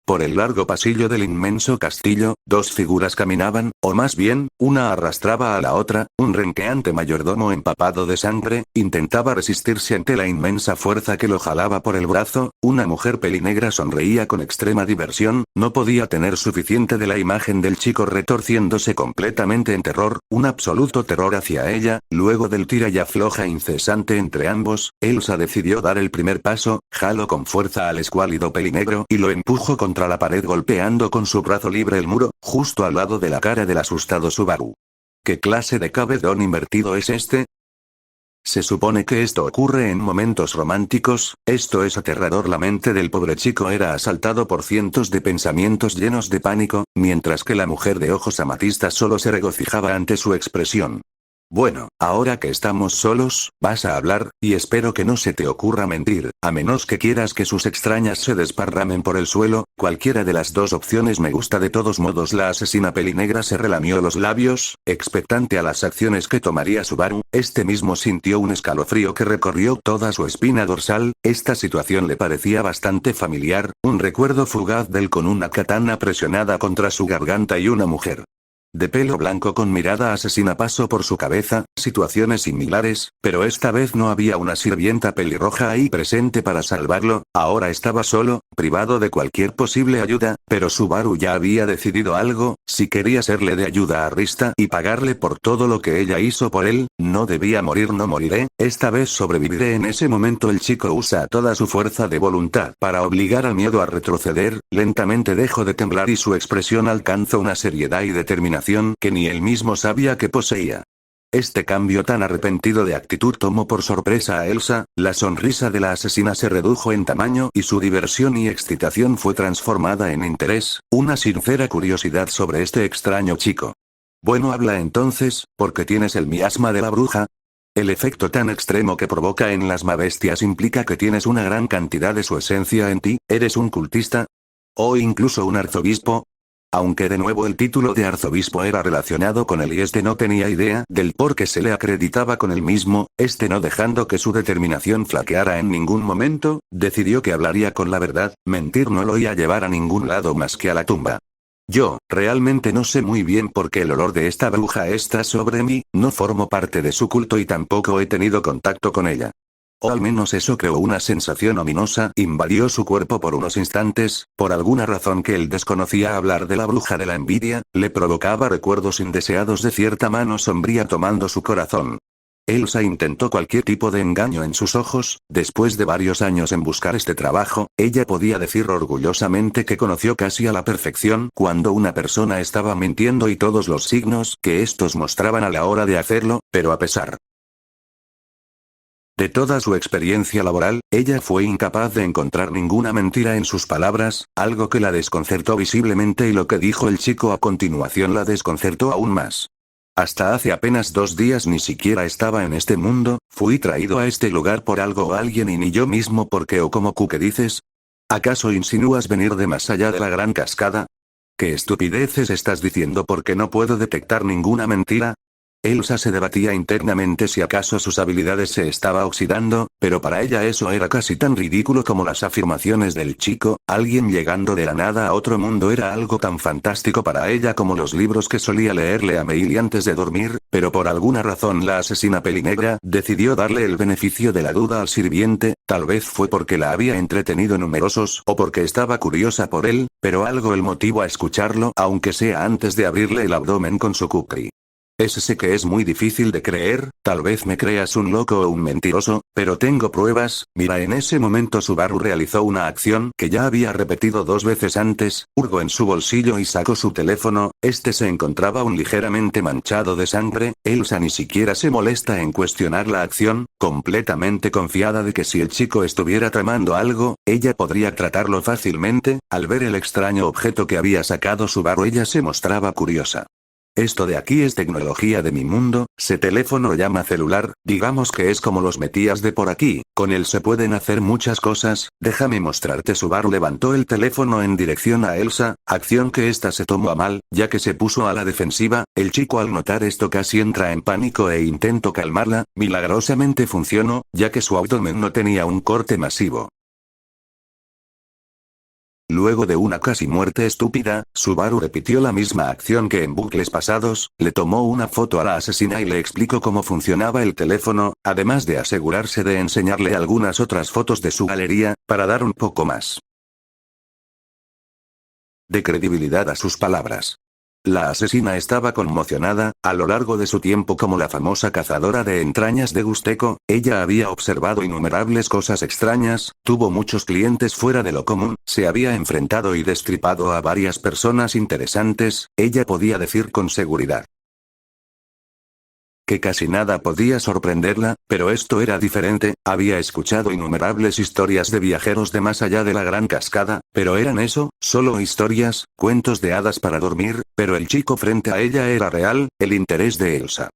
Por el largo pasillo del inmenso castillo, dos figuras caminaban, o más bien, una arrastraba a la otra. Un renqueante mayordomo empapado de sangre, intentaba resistirse ante la inmensa fuerza que lo jalaba por el brazo. Una mujer pelinegra sonreía con extrema diversión, no podía tener suficiente de la imagen del chico retorciéndose completamente en terror, un absoluto terror hacia ella. Luego del tira y afloja incesante entre ambos, Elsa decidió dar el primer paso, jaló con fuerza al escuálido pelinegro y lo empujó contra la pared golpeando con su brazo libre el muro, justo al lado de la cara del asustado Subaru. ¿Qué clase de cabedón invertido es este? Se supone que esto ocurre en momentos románticos, esto es aterrador. La mente del pobre chico era asaltado por cientos de pensamientos llenos de pánico, mientras que la mujer de ojos amatistas solo se regocijaba ante su expresión. Bueno, ahora que estamos solos, vas a hablar, y espero que no se te ocurra mentir, a menos que quieras que sus extrañas se desparramen por el suelo, cualquiera de las dos opciones me gusta. De todos modos, la asesina pelinegra se relamió los labios, expectante a las acciones que tomaría Subaru. Este mismo sintió un escalofrío que recorrió toda su espina dorsal. Esta situación le parecía bastante familiar, un recuerdo fugaz del con una katana presionada contra su garganta y una mujer de pelo blanco con mirada asesina pasó por su cabeza, situaciones similares, pero esta vez no había una sirvienta pelirroja ahí presente para salvarlo. Ahora estaba solo, privado de cualquier posible ayuda, pero Subaru ya había decidido algo: si quería serle de ayuda a Arista y pagarle por todo lo que ella hizo por él, no debía morir. No moriré, esta vez sobreviviré. En ese momento el chico usa toda su fuerza de voluntad para obligar al miedo a retroceder. Lentamente dejó de temblar y su expresión alcanzó una seriedad y determinación que ni él mismo sabía que poseía. Este cambio tan arrepentido de actitud tomó por sorpresa a Elsa. La sonrisa de la asesina se redujo en tamaño y su diversión y excitación fue transformada en interés, una sincera curiosidad sobre este extraño chico. Bueno, habla entonces, ¿porque tienes el miasma de la bruja? El efecto tan extremo que provoca en las mabestias implica que tienes una gran cantidad de su esencia en ti. ¿Eres un cultista? ¿O incluso un arzobispo? Aunque de nuevo el título de arzobispo era relacionado con él y este no tenía idea del por qué se le acreditaba con él mismo, no dejando que su determinación flaqueara en ningún momento, decidió que hablaría con la verdad. Mentir no lo iba a llevar a ningún lado más que a la tumba. Yo, realmente no sé muy bien por qué el olor de esta bruja está sobre mí, no formo parte de su culto y tampoco he tenido contacto con ella. O al menos eso creó. Una sensación ominosa invadió su cuerpo por unos instantes, por alguna razón que él desconocía. Hablar de la bruja de la envidia, le provocaba recuerdos indeseados de cierta mano sombría tomando su corazón. Elsa intentó cualquier tipo de engaño en sus ojos. Después de varios años en buscar este trabajo, ella podía decir orgullosamente que conoció casi a la perfección cuando una persona estaba mintiendo y todos los signos que estos mostraban a la hora de hacerlo, pero a pesar de toda su experiencia laboral, ella fue incapaz de encontrar ninguna mentira en sus palabras, algo que la desconcertó visiblemente, y lo que dijo el chico a continuación la desconcertó aún más. Hasta hace apenas 2 días ni siquiera estaba en este mundo, fui traído a este lugar por algo o alguien y ni yo mismo por qué o cómo. ¿Qué dices? ¿Acaso insinúas venir de más allá de la gran cascada? ¿Qué estupideces estás diciendo? Porque no puedo detectar ninguna mentira. Elsa se debatía internamente si acaso sus habilidades se estaba oxidando, pero para ella eso era casi tan ridículo como las afirmaciones del chico. Alguien llegando de la nada a otro mundo era algo tan fantástico para ella como los libros que solía leerle a Meili antes de dormir, pero por alguna razón la asesina pelinegra decidió darle el beneficio de la duda al sirviente. Tal vez fue porque la había entretenido numerosos o porque estaba curiosa por él, pero algo el motivó a escucharlo, aunque sea antes de abrirle el abdomen con su kukri. Sé que es muy difícil de creer, tal vez me creas un loco o un mentiroso, pero tengo pruebas. Mira, en ese momento Subaru realizó una acción que ya había repetido 2 veces antes, hurgó en su bolsillo y sacó su teléfono. Se encontraba aún ligeramente manchado de sangre. Elsa ni siquiera se molesta en cuestionar la acción, completamente confiada de que si el chico estuviera tramando algo, ella podría tratarlo fácilmente. Al ver el extraño objeto que había sacado Subaru, ella se mostraba curiosa. Esto de aquí es tecnología de mi mundo. Ese teléfono llama celular, digamos que es como los metías de por aquí, con él se pueden hacer muchas cosas. Déjame mostrarte. Subaru levantó el teléfono en dirección a Elsa, acción que ésta se tomó a mal, ya que se puso a la defensiva. El chico al notar esto casi entra en pánico e intentó calmarla. Milagrosamente funcionó, ya que su abdomen no tenía un corte masivo. Luego de una casi muerte estúpida, Subaru repitió la misma acción que en bucles pasados, le tomó una foto a la asesina y le explicó cómo funcionaba el teléfono, además de asegurarse de enseñarle algunas otras fotos de su galería, para dar un poco más de credibilidad a sus palabras. La asesina estaba conmocionada. A lo largo de su tiempo como la famosa cazadora de entrañas de Gusteco, ella había observado innumerables cosas extrañas, tuvo muchos clientes fuera de lo común, se había enfrentado y destripado a varias personas interesantes. Ella podía decir con seguridad que casi nada podía sorprenderla, pero esto era diferente. Había escuchado innumerables historias de viajeros de más allá de la gran cascada, pero eran eso, solo historias, cuentos de hadas para dormir, pero el chico frente a ella era real, el interés de Elsa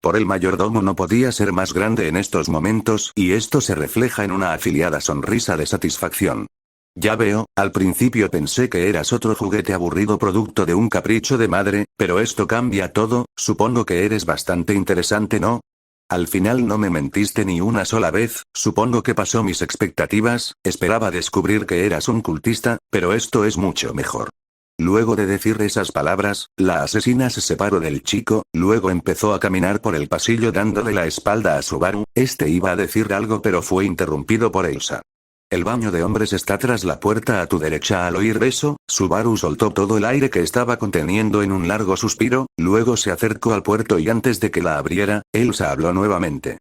por el mayordomo no podía ser más grande en estos momentos, y esto se refleja en una afiliada sonrisa de satisfacción. Ya veo, al principio pensé que eras otro juguete aburrido producto de un capricho de madre, pero esto cambia todo. Supongo que eres bastante interesante, ¿no? Al final no me mentiste ni una sola vez, supongo que pasó mis expectativas. Esperaba descubrir que eras un cultista, pero esto es mucho mejor. Luego de decir esas palabras, la asesina se separó del chico, luego empezó a caminar por el pasillo dándole la espalda a Subaru. Este iba a decir algo pero fue interrumpido por Elsa. El baño de hombres está tras la puerta a tu derecha. Al oír eso, Subaru soltó todo el aire que estaba conteniendo en un largo suspiro, luego se acercó al puerto y antes de que la abriera, Elsa habló nuevamente.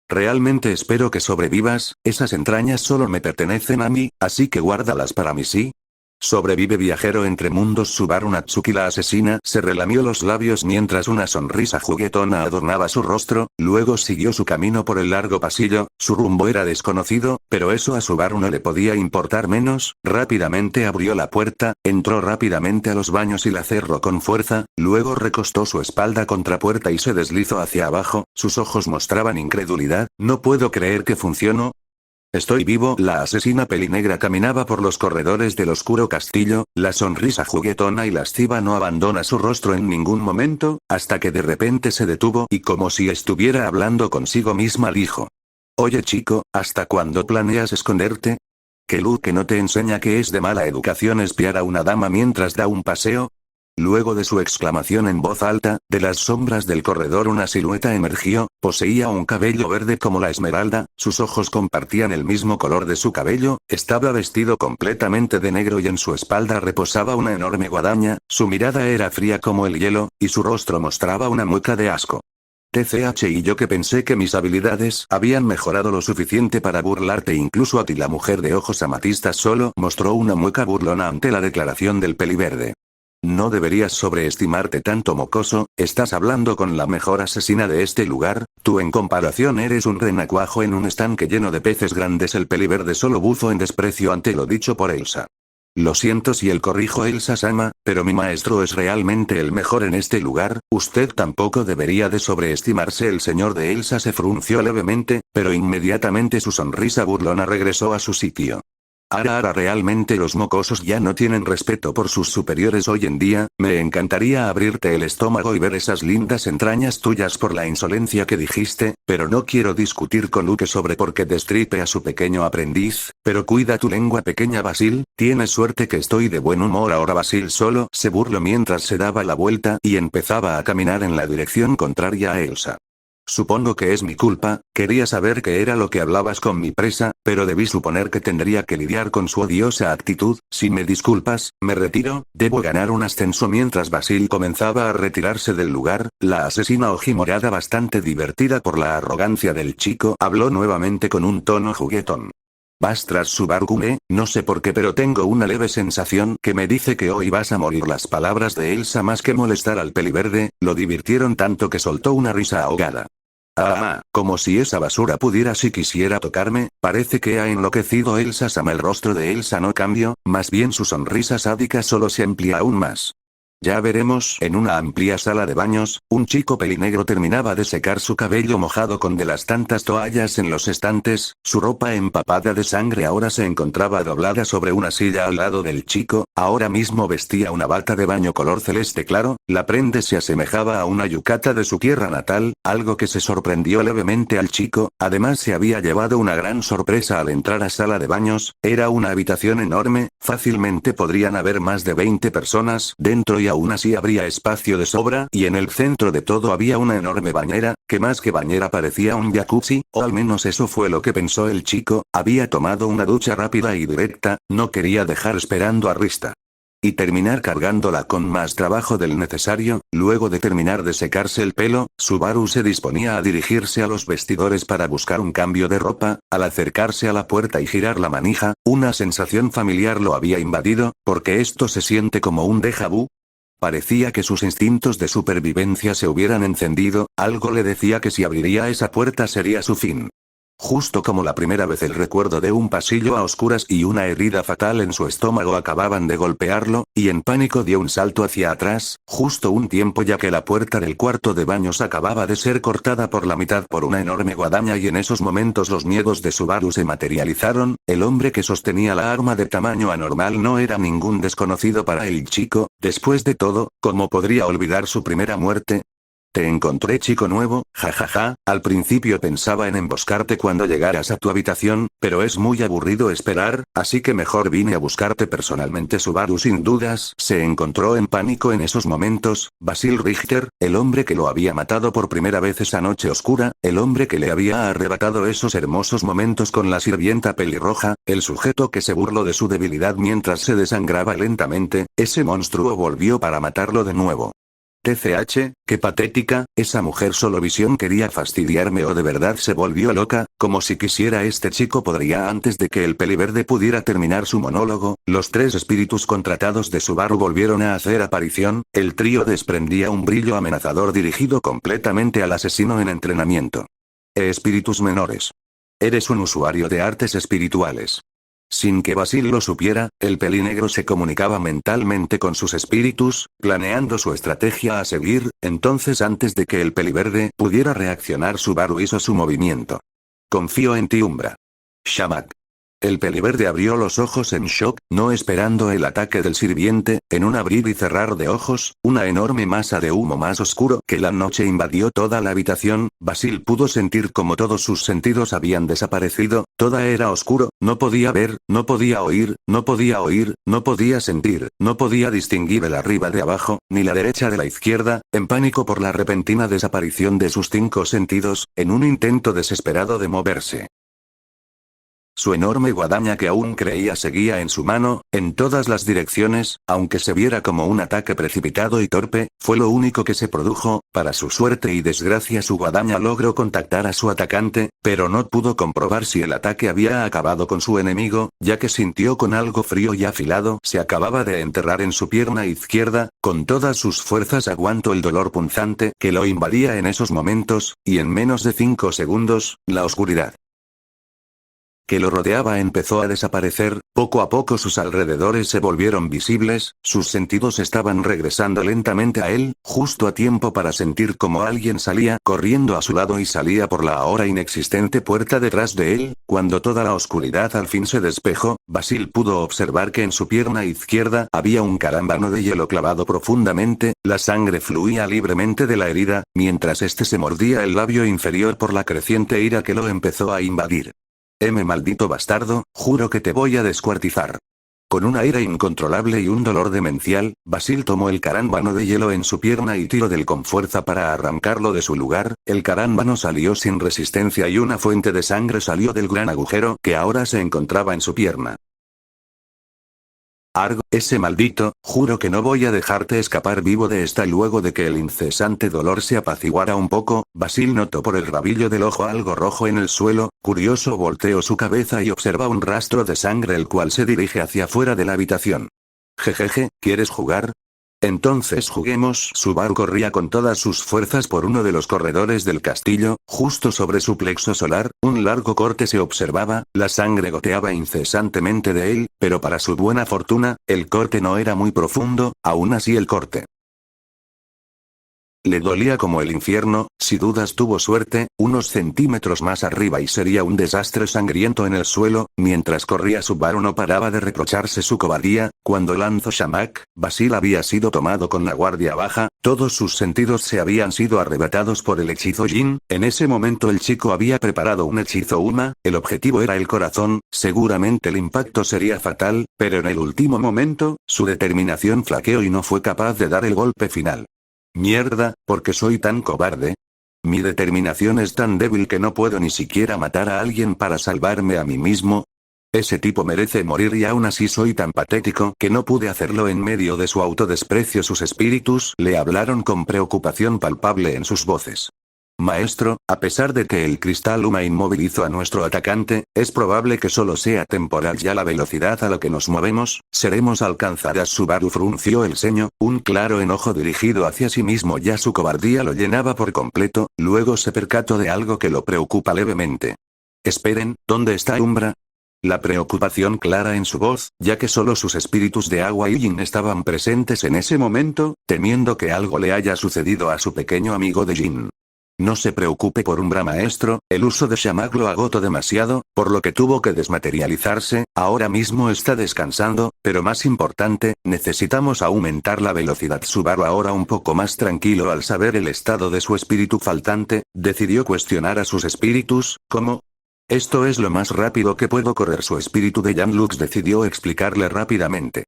Realmente espero que sobrevivas, esas entrañas solo me pertenecen a mí, así que guárdalas para mí, ¿sí? Sobrevive viajero entre mundos. Subaru Natsuki la asesina se relamió los labios mientras una sonrisa juguetona adornaba su rostro, luego siguió su camino por el largo pasillo. Su rumbo era desconocido, pero eso a Subaru no le podía importar menos. Rápidamente abrió la puerta, entró rápidamente a los baños y la cerró con fuerza, luego recostó su espalda contra puerta y se deslizó hacia abajo. Sus ojos mostraban incredulidad. No puedo creer que funcionó. Estoy vivo. La asesina pelinegra caminaba por los corredores del oscuro castillo, la sonrisa juguetona y lasciva no abandona su rostro en ningún momento, hasta que de repente se detuvo y como si estuviera hablando consigo misma dijo. Oye chico, ¿hasta cuándo planeas esconderte? ¿Que Luke no te enseña que es de mala educación espiar a una dama mientras da un paseo? Luego de su exclamación en voz alta, de las sombras del corredor una silueta emergió. Poseía un cabello verde como la esmeralda, sus ojos compartían el mismo color de su cabello, estaba vestido completamente de negro y en su espalda reposaba una enorme guadaña. Su mirada era fría como el hielo, y su rostro mostraba una mueca de asco. TCH y yo que pensé que mis habilidades habían mejorado lo suficiente para burlarte incluso a ti. La mujer de ojos amatistas solo mostró una mueca burlona ante la declaración del peliverde. No deberías sobreestimarte tanto, mocoso, estás hablando con la mejor asesina de este lugar, tú en comparación eres un renacuajo en un estanque lleno de peces grandes. El peliverde solo bufó en desprecio ante lo dicho por Elsa. Lo siento si el corrijo Elsa-sama, pero mi maestro es realmente el mejor en este lugar, usted tampoco debería de sobreestimarse. El señor de Elsa se frunció levemente, pero inmediatamente su sonrisa burlona regresó a su sitio. Ahora realmente los mocosos ya no tienen respeto por sus superiores hoy en día. Me encantaría abrirte el estómago y ver esas lindas entrañas tuyas por la insolencia que dijiste, pero no quiero discutir con Luke sobre por qué destripe a su pequeño aprendiz, pero cuida tu lengua pequeña Basil, tienes suerte que estoy de buen humor ahora. Basil solo se burló mientras se daba la vuelta y empezaba a caminar en la dirección contraria a Elsa. Supongo que es mi culpa, quería saber qué era lo que hablabas con mi presa, pero debí suponer que tendría que lidiar con su odiosa actitud. Si me disculpas, me retiro, debo ganar un ascenso. Mientras Basil comenzaba a retirarse del lugar, la asesina ojimorada, bastante divertida por la arrogancia del chico, habló nuevamente con un tono juguetón. Vas tras Subaru-kun, no sé por qué pero tengo una leve sensación que me dice que hoy vas a morir. Las palabras de Elsa más que molestar al peliverde, lo divirtieron tanto que soltó una risa ahogada. Como si esa basura pudiera si quisiera tocarme, parece que ha enloquecido Elsa-sama. El rostro de Elsa no cambió, más bien su sonrisa sádica solo se amplía aún más. Ya veremos. En una amplia sala de baños, un chico pelinegro terminaba de secar su cabello mojado con de las tantas toallas en los estantes. Su ropa empapada de sangre ahora se encontraba doblada sobre una silla al lado del chico. Ahora mismo vestía una bata de baño color celeste claro. La prenda se asemejaba a una yukata de su tierra natal, algo que se sorprendió levemente al chico. Además se había llevado una gran sorpresa al entrar a sala de baños. Era una habitación enorme, fácilmente podrían haber más de 20 personas dentro y aún así habría espacio de sobra, y en el centro de todo había una enorme bañera, que más que bañera parecía un jacuzzi, o al menos eso fue lo que pensó el chico. Había tomado una ducha rápida y directa, no quería dejar esperando a Rista. Y terminar cargándola con más trabajo del necesario. Luego de terminar de secarse el pelo, Subaru se disponía a dirigirse a los vestidores para buscar un cambio de ropa. Al acercarse a la puerta y girar la manija, una sensación familiar lo había invadido, porque esto se siente como un déjà vu. Parecía que sus instintos de supervivencia se hubieran encendido, algo le decía que si abriría esa puerta sería su fin. Justo como la primera vez el recuerdo de un pasillo a oscuras y una herida fatal en su estómago acababan de golpearlo, y en pánico dio un salto hacia atrás, justo un tiempo ya que la puerta del cuarto de baños acababa de ser cortada por la mitad por una enorme guadaña y en esos momentos los miedos de Subaru se materializaron, el hombre que sostenía la arma de tamaño anormal no era ningún desconocido para el chico, después de todo, ¿cómo podría olvidar su primera muerte? Te encontré chico nuevo, jajaja, al principio pensaba en emboscarte cuando llegaras a tu habitación, pero es muy aburrido esperar, así que mejor vine a buscarte personalmente. Subaru sin dudas se encontró en pánico en esos momentos. Basil Richter, el hombre que lo había matado por primera vez esa noche oscura, el hombre que le había arrebatado esos hermosos momentos con la sirvienta pelirroja, el sujeto que se burló de su debilidad mientras se desangraba lentamente, ese monstruo volvió para matarlo de nuevo. TCH, qué patética, esa mujer solo visión quería fastidiarme o de verdad se volvió loca, como si quisiera este chico podría antes de que el peliverde pudiera terminar su monólogo, los tres espíritus contratados de Subaru volvieron a hacer aparición, el trío desprendía un brillo amenazador dirigido completamente al asesino en entrenamiento. Espíritus menores. Eres un usuario de artes espirituales. Sin que Basil lo supiera, el pelinegro se comunicaba mentalmente con sus espíritus, planeando su estrategia a seguir, entonces antes de que el peliverde pudiera reaccionar Subaru hizo su movimiento. Confío en ti, Umbra. Shamak. El peliverde abrió los ojos en shock, no esperando el ataque del sirviente, en un abrir y cerrar de ojos, una enorme masa de humo más oscuro que la noche invadió toda la habitación. Basil pudo sentir como todos sus sentidos habían desaparecido, toda era oscuro, no podía ver, no podía oír, no podía sentir, no podía distinguir el arriba de abajo, ni la derecha de la izquierda, en pánico por la repentina desaparición de sus 5 sentidos, en un intento desesperado de moverse. Su enorme guadaña que aún creía seguía en su mano, en todas las direcciones, aunque se viera como un ataque precipitado y torpe, fue lo único que se produjo. Para su suerte y desgracia su guadaña logró contactar a su atacante, pero no pudo comprobar si el ataque había acabado con su enemigo, ya que sintió con algo frío y afilado se acababa de enterrar en su pierna izquierda, con todas sus fuerzas aguantó el dolor punzante que lo invadía en esos momentos, y en menos de 5 segundos, la oscuridad que lo rodeaba empezó a desaparecer, poco a poco sus alrededores se volvieron visibles, sus sentidos estaban regresando lentamente a él, justo a tiempo para sentir como alguien salía corriendo a su lado y salía por la ahora inexistente puerta detrás de él. Cuando toda la oscuridad al fin se despejó, Basil pudo observar que en su pierna izquierda había un carámbano de hielo clavado profundamente, la sangre fluía libremente de la herida, mientras este se mordía el labio inferior por la creciente ira que lo empezó a invadir. Maldito bastardo, juro que te voy a descuartizar. Con una ira incontrolable y un dolor demencial, Basil tomó el carámbano de hielo en su pierna y tiró de él con fuerza para arrancarlo de su lugar. El carámbano salió sin resistencia y una fuente de sangre salió del gran agujero que ahora se encontraba en su pierna. Arg, ese maldito, juro que no voy a dejarte escapar vivo de esta. Luego de que el incesante dolor se apaciguara un poco, Basil notó por el rabillo del ojo algo rojo en el suelo, curioso volteó su cabeza y observa un rastro de sangre el cual se dirige hacia afuera de la habitación. Jejeje, ¿quieres jugar? Entonces juguemos. Subaru corría con todas sus fuerzas por uno de los corredores del castillo, justo sobre su plexo solar, un largo corte se observaba, la sangre goteaba incesantemente de él, pero para su buena fortuna, el corte no era muy profundo, aún así el corte le dolía como el infierno. Si dudas tuvo suerte, unos centímetros más arriba y sería un desastre sangriento en el suelo. Mientras corría Subaru no paraba de reprocharse su cobardía. Cuando lanzó Shamak, Basil había sido tomado con la guardia baja, todos sus sentidos se habían sido arrebatados por el hechizo Jin. En ese momento el chico había preparado un hechizo Uma, el objetivo era el corazón, seguramente el impacto sería fatal, pero en el último momento, su determinación flaqueó y no fue capaz de dar el golpe final. Mierda, ¿por qué soy tan cobarde? Mi determinación es tan débil que no puedo ni siquiera matar a alguien para salvarme a mí mismo. Ese tipo merece morir y aún así soy tan patético que no pude hacerlo. En medio de su autodesprecio sus espíritus le hablaron con preocupación palpable en sus voces. Maestro, a pesar de que el cristal Uma inmovilizó a nuestro atacante, es probable que solo sea temporal ya la velocidad a la que nos movemos, seremos alcanzadas. Subaru frunció el ceño, un claro enojo dirigido hacia sí mismo ya su cobardía lo llenaba por completo, luego se percató de algo que lo preocupa levemente. Esperen, ¿dónde está Umbra? La preocupación clara en su voz, ya que solo sus espíritus de agua y Jin estaban presentes en ese momento, temiendo que algo le haya sucedido a su pequeño amigo de Jin. No se preocupe por Umbra maestro, el uso de Shamag lo agotó demasiado, por lo que tuvo que desmaterializarse, ahora mismo está descansando, pero más importante, necesitamos aumentar la velocidad. Subaru, ahora un poco más tranquilo al saber el estado de su espíritu faltante, decidió cuestionar a sus espíritus, ¿cómo? Esto es lo más rápido que puedo correr. Su espíritu de Yanlux decidió explicarle rápidamente.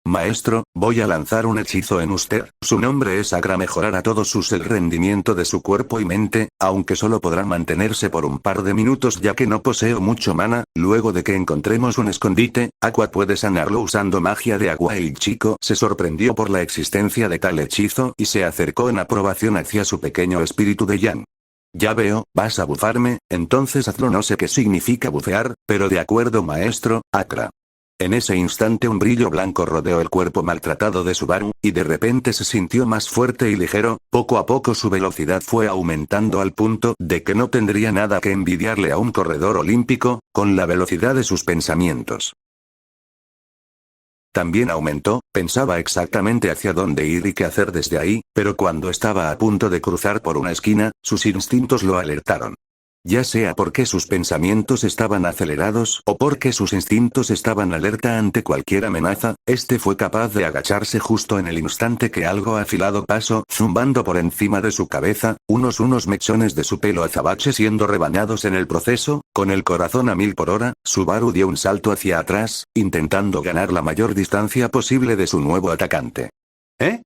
Maestro, voy a lanzar un hechizo en usted, su nombre es Agra, mejorará el rendimiento de su cuerpo y mente, aunque solo podrá mantenerse por un par de minutos ya que no poseo mucho mana, luego de que encontremos un escondite, Aqua puede sanarlo usando magia de agua. El chico se sorprendió por la existencia de tal hechizo y se acercó en aprobación hacia su pequeño espíritu de Yan. Ya veo, vas a bufarme, entonces hazlo. No sé qué significa bufear, pero de acuerdo maestro, Akra. En ese instante un brillo blanco rodeó el cuerpo maltratado de Subaru, y de repente se sintió más fuerte y ligero, poco a poco su velocidad fue aumentando al punto de que no tendría nada que envidiarle a un corredor olímpico, con la velocidad de sus pensamientos. También aumentó, pensaba exactamente hacia dónde ir y qué hacer desde ahí, pero cuando estaba a punto de cruzar por una esquina, sus instintos lo alertaron. Ya sea porque sus pensamientos estaban acelerados o porque sus instintos estaban alerta ante cualquier amenaza, este fue capaz de agacharse justo en el instante que algo afilado pasó zumbando por encima de su cabeza, unos mechones de su pelo azabache siendo rebanados en el proceso, con el corazón a 1000 por hora, Subaru dio un salto hacia atrás, intentando ganar la mayor distancia posible de su nuevo atacante. ¿Eh?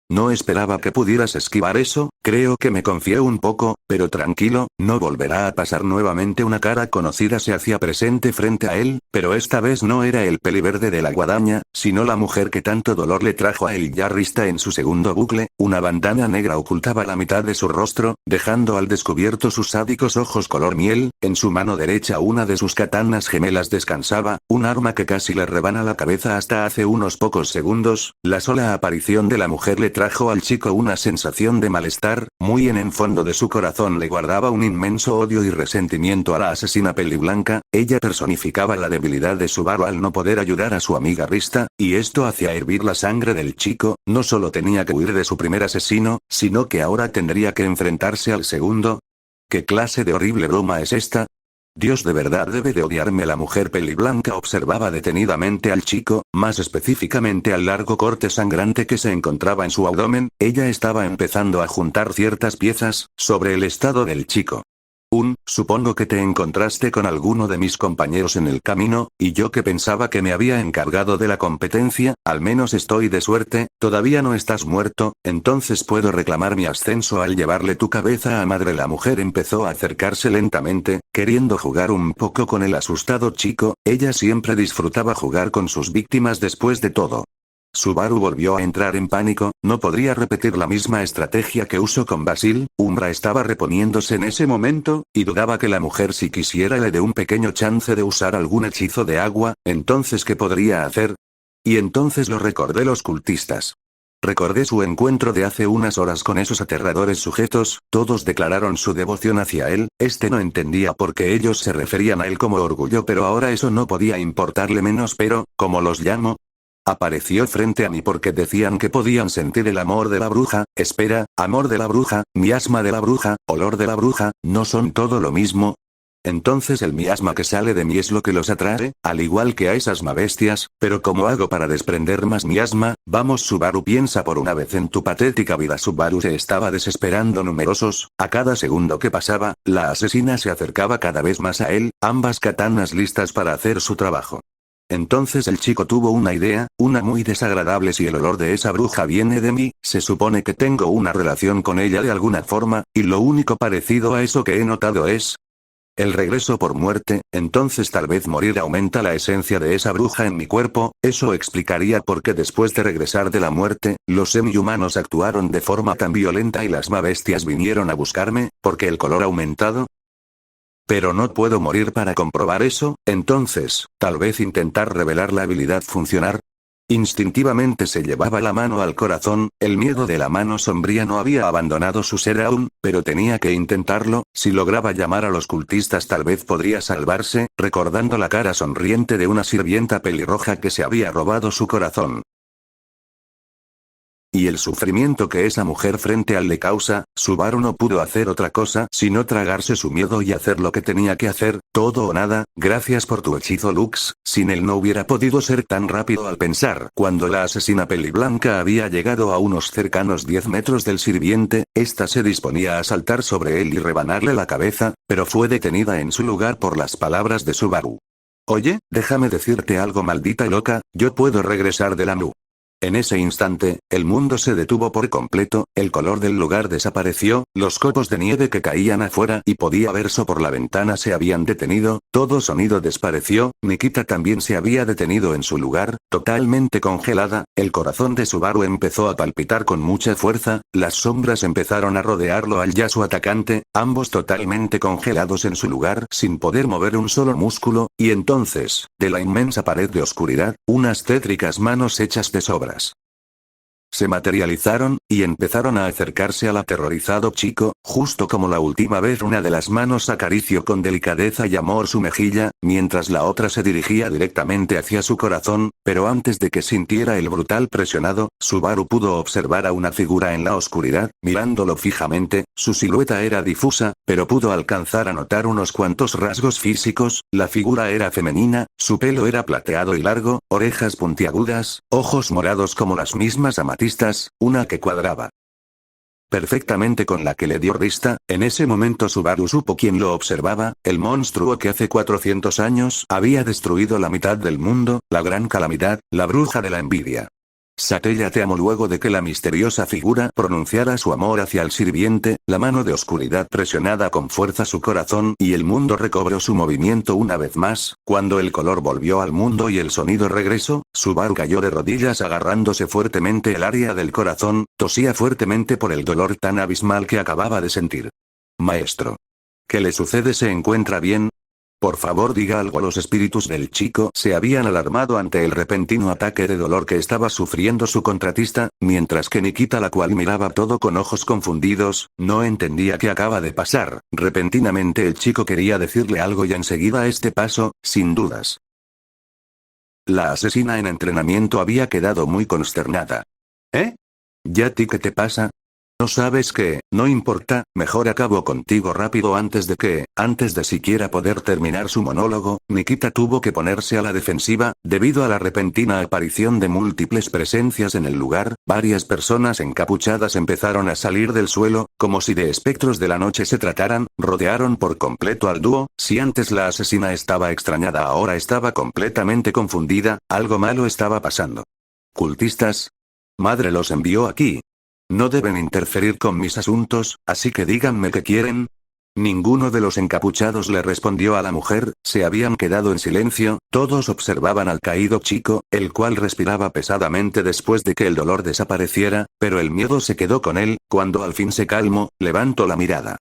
No esperaba que pudieras esquivar eso, creo que me confié un poco, pero tranquilo, no volverá a pasar nuevamente. Una cara conocida se hacía presente frente a él, pero esta vez no era el peliverde de la guadaña, sino la mujer que tanto dolor le trajo a el yarrista en su segundo bucle, una bandana negra ocultaba la mitad de su rostro, dejando al descubierto sus sádicos ojos color miel, en su mano derecha una de sus katanas gemelas descansaba, un arma que casi le rebana la cabeza hasta hace unos pocos segundos, la sola aparición de la mujer le trajo al chico una sensación de malestar, muy en el fondo de su corazón le guardaba un inmenso odio y resentimiento a la asesina peliblanca, ella personificaba la debilidad de Subaru al no poder ayudar a su amiga Rista, y esto hacía hervir la sangre del chico, no solo tenía que huir de su primer asesino, sino que ahora tendría que enfrentarse al segundo. ¿Qué clase de horrible broma es esta? Dios, de verdad debe de odiarme. La mujer peliblanca observaba detenidamente al chico, más específicamente al largo corte sangrante que se encontraba en su abdomen, ella estaba empezando a juntar ciertas piezas, sobre el estado del chico. Supongo que te encontraste con alguno de mis compañeros en el camino, y yo que pensaba que me había encargado de la competencia, al menos estoy de suerte, todavía no estás muerto, entonces puedo reclamar mi ascenso al llevarle tu cabeza a madre. La mujer empezó a acercarse lentamente, queriendo jugar un poco con el asustado chico, ella siempre disfrutaba jugar con sus víctimas después de todo. Subaru volvió a entrar en pánico, no podría repetir la misma estrategia que usó con Basil, Umbra estaba reponiéndose en ese momento, y dudaba que la mujer si quisiera le dé un pequeño chance de usar algún hechizo de agua, entonces ¿qué podría hacer? Y entonces lo recordé, los cultistas. Recordé su encuentro de hace unas horas con esos aterradores sujetos, todos declararon su devoción hacia él, no entendía por qué ellos se referían a él como orgullo, pero ahora eso no podía importarle menos. Pero, ¿cómo los llamo? Apareció frente a mí porque decían que podían sentir el amor de la bruja, espera, amor de la bruja, miasma de la bruja, olor de la bruja, ¿no son todo lo mismo? Entonces el miasma que sale de mí es lo que los atrae, al igual que a esas bestias, pero ¿cómo hago para desprender más miasma? Vamos Subaru, piensa por una vez en tu patética vida. Subaru se estaba desesperando numerosos, a cada segundo que pasaba, la asesina se acercaba cada vez más a él, ambas katanas listas para hacer su trabajo. Entonces el chico tuvo una idea, una muy desagradable. Si el olor de esa bruja viene de mí, se supone que tengo una relación con ella de alguna forma, y lo único parecido a eso que he notado es... El regreso por muerte, entonces tal vez morir aumenta la esencia de esa bruja en mi cuerpo, eso explicaría por qué después de regresar de la muerte, los semi-humanos actuaron de forma tan violenta y las bestias vinieron a buscarme, porque el color ha aumentado. Pero no puedo morir para comprobar eso, entonces, tal vez intentar revelar la habilidad funcionar. Instintivamente se llevaba la mano al corazón, el miedo de la mano sombría no había abandonado su ser aún, pero tenía que intentarlo, si lograba llamar a los cultistas tal vez podría salvarse, recordando la cara sonriente de una sirvienta pelirroja que se había robado su corazón. Y el sufrimiento que esa mujer frente a él le causa, Subaru no pudo hacer otra cosa sino tragarse su miedo y hacer lo que tenía que hacer, todo o nada, gracias por tu hechizo Lux, sin él no hubiera podido ser tan rápido al pensar. Cuando la asesina peliblanca había llegado a unos cercanos 10 metros del sirviente, ésta se disponía a saltar sobre él y rebanarle la cabeza, pero fue detenida en su lugar por las palabras de Subaru. Oye, déjame decirte algo maldita loca, yo puedo regresar de la NU. En ese instante, el mundo se detuvo por completo, el color del lugar desapareció, los copos de nieve que caían afuera y podía verse por la ventana se habían detenido, todo sonido desapareció, Nikita también se había detenido en su lugar, totalmente congelada, el corazón de Subaru empezó a palpitar con mucha fuerza, las sombras empezaron a rodearlo al ya su atacante, ambos totalmente congelados en su lugar sin poder mover un solo músculo, y entonces, de la inmensa pared de oscuridad, unas tétricas manos hechas de sobra se materializaron, y empezaron a acercarse al aterrorizado chico, justo como la última vez una de las manos acarició con delicadeza y amor su mejilla, mientras la otra se dirigía directamente hacia su corazón, pero antes de que sintiera el brutal presionado, Subaru pudo observar a una figura en la oscuridad, mirándolo fijamente, su silueta era difusa, pero pudo alcanzar a notar unos cuantos rasgos físicos, la figura era femenina, su pelo era plateado y largo, orejas puntiagudas, ojos morados como las mismas amatistas, una que cuadraba perfectamente con la que le dio risa. En ese momento Subaru supo quién lo observaba, el monstruo que hace 400 años había destruido la mitad del mundo, la gran calamidad, la bruja de la envidia. Satella te amo. Luego de que la misteriosa figura pronunciara su amor hacia el sirviente, la mano de oscuridad presionada con fuerza su corazón y el mundo recobró su movimiento una vez más, cuando el color volvió al mundo y el sonido regresó, Subaru cayó de rodillas agarrándose fuertemente el área del corazón, tosía fuertemente por el dolor tan abismal que acababa de sentir. Maestro. ¿Qué le sucede? ¿Se encuentra bien? Por favor diga algo. Los espíritus del chico se habían alarmado ante el repentino ataque de dolor que estaba sufriendo su contratista, mientras que Nikita, la cual miraba todo con ojos confundidos, no entendía qué acaba de pasar. Repentinamente el chico quería decirle algo y enseguida este paso, sin dudas. La asesina en entrenamiento había quedado muy consternada. ¿Eh? ¿Ya a ti qué te pasa? ¿No sabes qué? No importa, mejor acabo contigo rápido antes de siquiera poder terminar su monólogo, Nikita tuvo que ponerse a la defensiva, debido a la repentina aparición de múltiples presencias en el lugar, varias personas encapuchadas empezaron a salir del suelo, como si de espectros de la noche se trataran, rodearon por completo al dúo, si antes la asesina estaba extrañada ahora estaba completamente confundida, algo malo estaba pasando. ¿Cultistas? Madre los envió aquí. No deben interferir con mis asuntos, así que díganme qué quieren. Ninguno de los encapuchados le respondió a la mujer, se habían quedado en silencio, todos observaban al caído chico, el cual respiraba pesadamente después de que el dolor desapareciera, pero el miedo se quedó con él, cuando al fin se calmó, levantó la mirada.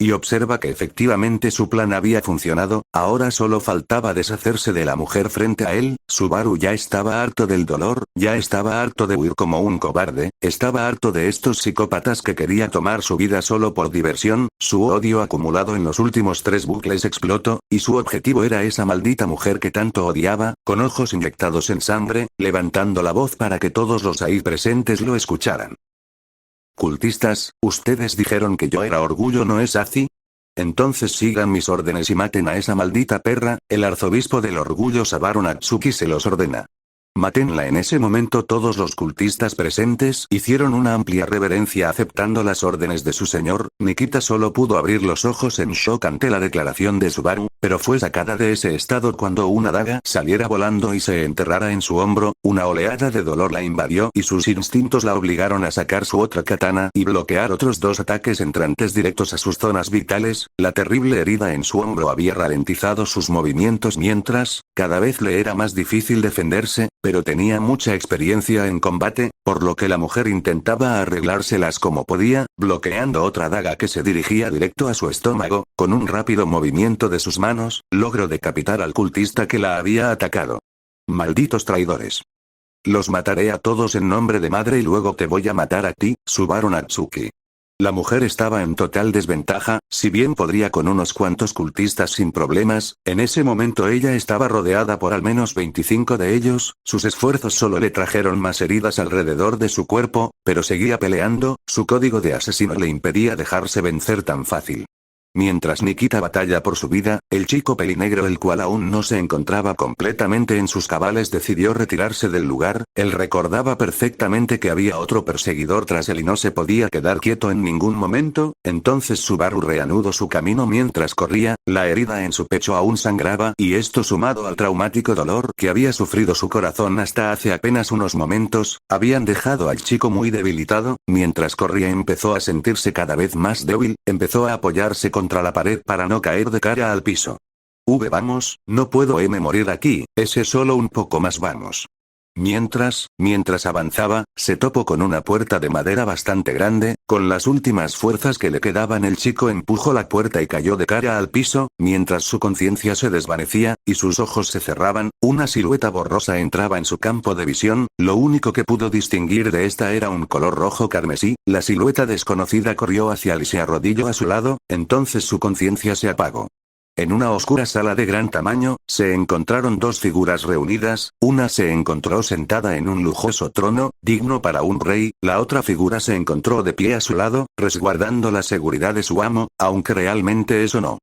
Y observa que efectivamente su plan había funcionado, ahora solo faltaba deshacerse de la mujer frente a él. Subaru ya estaba harto del dolor, ya estaba harto de huir como un cobarde, estaba harto de estos psicópatas que quería tomar su vida solo por diversión, su odio acumulado en los últimos 3 bucles explotó, y su objetivo era esa maldita mujer que tanto odiaba, con ojos inyectados en sangre, levantando la voz para que todos los ahí presentes lo escucharan. Cultistas, ustedes dijeron que yo era orgullo, ¿no es así? Entonces sigan mis órdenes y maten a esa maldita perra, el arzobispo del orgullo Sabaru Natsuki se los ordena. Mátenla. En ese momento todos los cultistas presentes hicieron una amplia reverencia aceptando las órdenes de su señor. Nikita solo pudo abrir los ojos en shock ante la declaración de Subaru, Pero fue sacada de ese estado cuando una daga saliera volando y se enterrara en su hombro, una oleada de dolor la invadió y sus instintos la obligaron a sacar su otra katana y bloquear otros dos ataques entrantes directos a sus zonas vitales. La terrible herida en su hombro había ralentizado sus movimientos mientras, cada vez le era más difícil defenderse, pero tenía mucha experiencia en combate, por lo que la mujer intentaba arreglárselas como podía, bloqueando otra daga que se dirigía directo a su estómago. Con un rápido movimiento de sus manos, logró decapitar al cultista que la había atacado. Malditos traidores. Los mataré a todos en nombre de madre y luego te voy a matar a ti, Subaru Natsuki. La mujer estaba en total desventaja, si bien podría con unos cuantos cultistas sin problemas, en ese momento ella estaba rodeada por al menos 25 de ellos, sus esfuerzos solo le trajeron más heridas alrededor de su cuerpo, pero seguía peleando, su código de asesino le impedía dejarse vencer tan fácil. Mientras Nikita batalla por su vida, el chico pelinegro, el cual aún no se encontraba completamente en sus cabales, decidió retirarse del lugar. Él recordaba perfectamente que había otro perseguidor tras él y no se podía quedar quieto en ningún momento. Entonces Subaru reanudó su camino mientras corría, la herida en su pecho aún sangraba y esto, sumado al traumático dolor que había sufrido su corazón hasta hace apenas unos momentos, habían dejado al chico muy debilitado. Mientras corría empezó a sentirse cada vez más débil, empezó a apoyarse contra la pared para no caer de cara al piso. Vamos, no puedo morir aquí, ese solo un poco más vamos. Mientras avanzaba, se topó con una puerta de madera bastante grande. Con las últimas fuerzas que le quedaban, el chico empujó la puerta y cayó de cara al piso. Mientras su conciencia se desvanecía, y sus ojos se cerraban, una silueta borrosa entraba en su campo de visión. Lo único que pudo distinguir de esta era un color rojo carmesí. La silueta desconocida corrió hacia él y se arrodilló a su lado, entonces su conciencia se apagó. En una oscura sala de gran tamaño, se encontraron dos figuras reunidas. Una se encontró sentada en un lujoso trono, digno para un rey, la otra figura se encontró de pie a su lado, resguardando la seguridad de su amo, aunque realmente eso no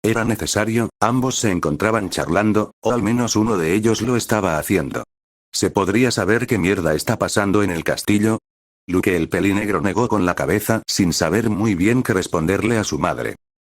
era necesario. Ambos se encontraban charlando, o al menos uno de ellos lo estaba haciendo. ¿Se podría saber qué mierda está pasando en el castillo? Luke el pelinegro negó con la cabeza sin saber muy bien qué responderle a su madre.